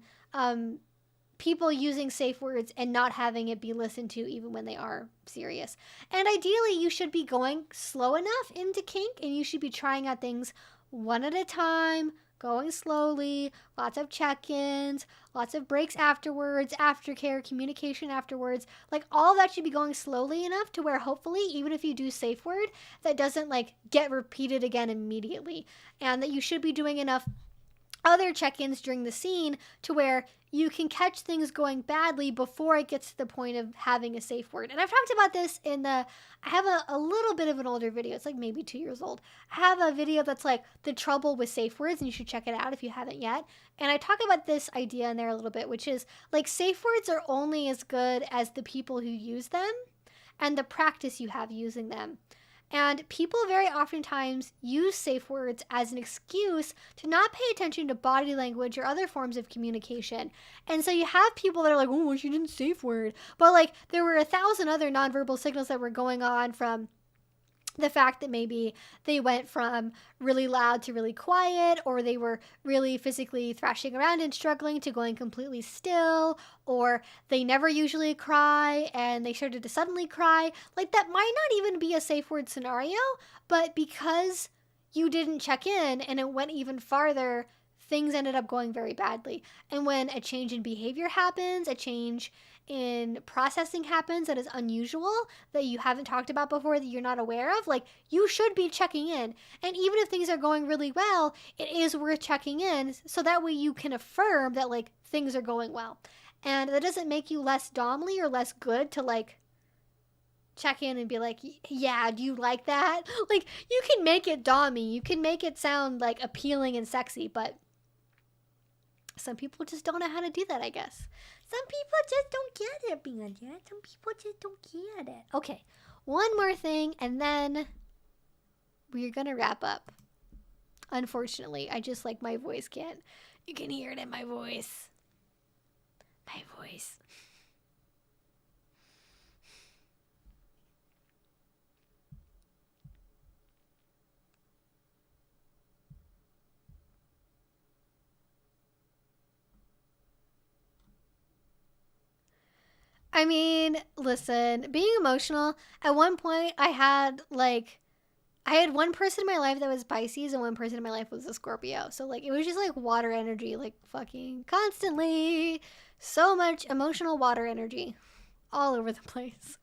people using safe words and not having it be listened to even when they are serious. And ideally, you should be going slow enough into kink and you should be trying out things one at a time, going slowly, lots of check-ins, lots of breaks afterwards, aftercare, communication afterwards. Like, all that should be going slowly enough to where hopefully, even if you do safe word, that doesn't like get repeated again immediately. And that you should be doing enough other check-ins during the scene to where you can catch things going badly before it gets to the point of having a safe word. And I've talked about this in the, I have a little bit of an older video. It's like maybe 2 years old. I have a video that's like the trouble with safe words, and you should check it out if you haven't yet. And I talk about this idea in there a little bit, which is like safe words are only as good as the people who use them and the practice you have using them. And people very oftentimes use safe words as an excuse to not pay attention to body language or other forms of communication. And so you have people that are like, oh, she didn't safe word. But like there were 1,000 other nonverbal signals that were going on, from the fact that maybe they went from really loud to really quiet, or they were really physically thrashing around and struggling, to going completely still, or they never usually cry and they started to suddenly cry. Like that might not even be a safe word scenario, but because you didn't check in and it went even farther, things ended up going very badly. And when a change in behavior happens, a change in processing happens that is unusual, that you haven't talked about before, that you're not aware of, like you should be checking in. And even if things are going really well, it is worth checking in so that way you can affirm that like things are going well. And that doesn't make you less domly or less good to like check in and be like, yeah, do you like that? Like you can make it dommy, you can make it sound like appealing and sexy, but some people just don't know how to do that, I guess. Some people just don't get it, being some people just don't get it. Okay, one more thing, and then we're gonna wrap up. Unfortunately, I just like my voice can't. You can hear it in my voice. My voice. I mean, listen, being emotional, at one point I had one person in my life that was Pisces and one person in my life was a Scorpio. So like it was just like water energy, like fucking constantly. So much emotional water energy all over the place.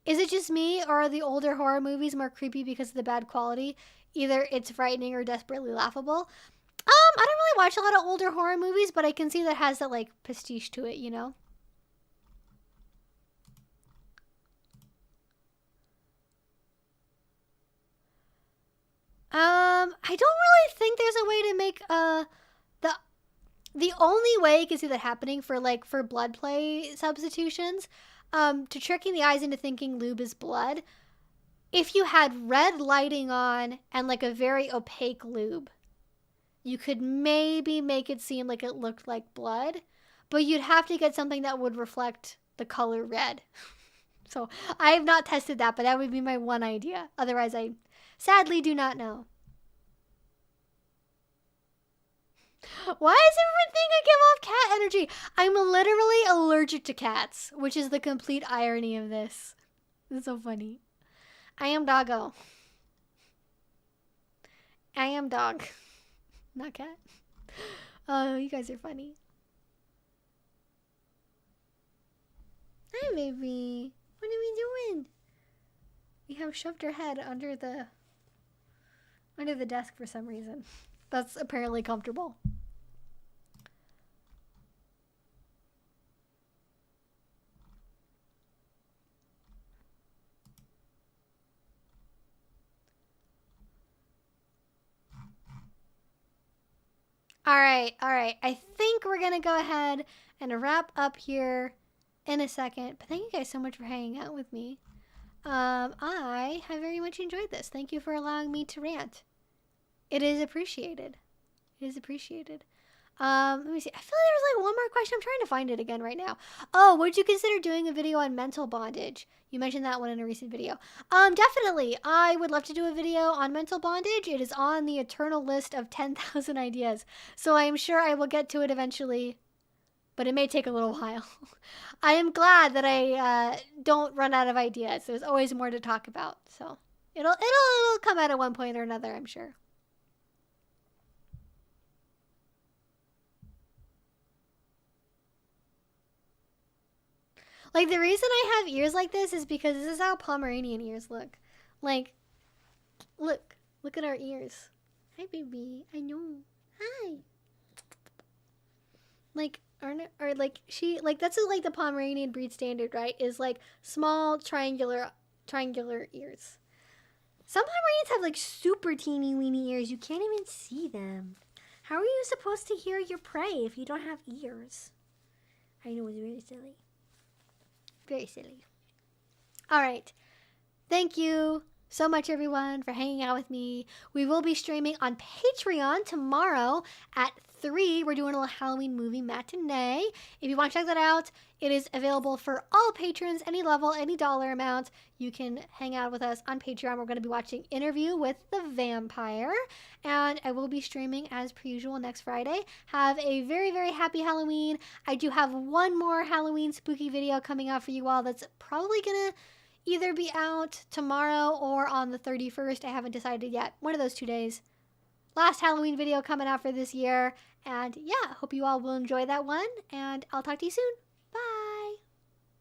Is it just me, or are the older horror movies more creepy because of the bad quality? Either it's frightening or desperately laughable. I don't really watch a lot of older horror movies, but I can see that has that like pastiche to it, you know? I don't really think there's a way to make the the only way I can see that happening for like for blood play substitutions, to tricking the eyes into thinking lube is blood. If you had red lighting on and like a very opaque lube, you could maybe make it seem like it looked like blood, but you'd have to get something that would reflect the color red. So I have not tested that, but that would be my one idea. Otherwise, I sadly do not know. Why is everyone think I give off cat energy? I'm literally allergic to cats, which is the complete irony of this. It's so funny. I am doggo. I am dog. Not cat. Oh, you guys are funny. Hi, baby. What are we doing? We have shoved her head under the desk for some reason. That's apparently comfortable. All right. I think we're going to go ahead and wrap up here in a second. But thank you guys so much for hanging out with me. I have very much enjoyed this. Thank you for allowing me to rant. It is appreciated. It is appreciated. Let me see. I feel like there was like one more question. I'm trying to find it again right now. Oh, would you consider doing a video on mental bondage? You mentioned that one in a recent video. Definitely. I would love to do a video on mental bondage. It is on the eternal list of 10,000 ideas. So I am sure I will get to it eventually, but it may take a little while. I am glad that I don't run out of ideas. There's always more to talk about. So it'll come out at one point or another, I'm sure. Like, the reason I have ears like this is because this is how Pomeranian ears look. Like, look at our ears. Hi, baby. I know. Hi. Like, or like that's like the Pomeranian breed standard, right? Is like small triangular ears. Some Pomeranians have like super teeny weeny ears. You can't even see them. How are you supposed to hear your prey if you don't have ears? I know, it's really silly. Very silly. All right. Thank you so much, everyone, for hanging out with me. We will be streaming on Patreon tomorrow at 3. We're doing a little Halloween movie matinee. If you want to check that out, it is available for all patrons, any level, any dollar amount. You can hang out with us on Patreon. We're going to be watching Interview with the Vampire, and I will be streaming as per usual next Friday. Have a very, very happy Halloween. I do have one more Halloween spooky video coming out for you all that's probably going to either be out tomorrow or on the 31st. I haven't decided yet. One of those 2 days. Last Halloween video coming out for this year. And yeah, hope you all will enjoy that one. And I'll talk to you soon.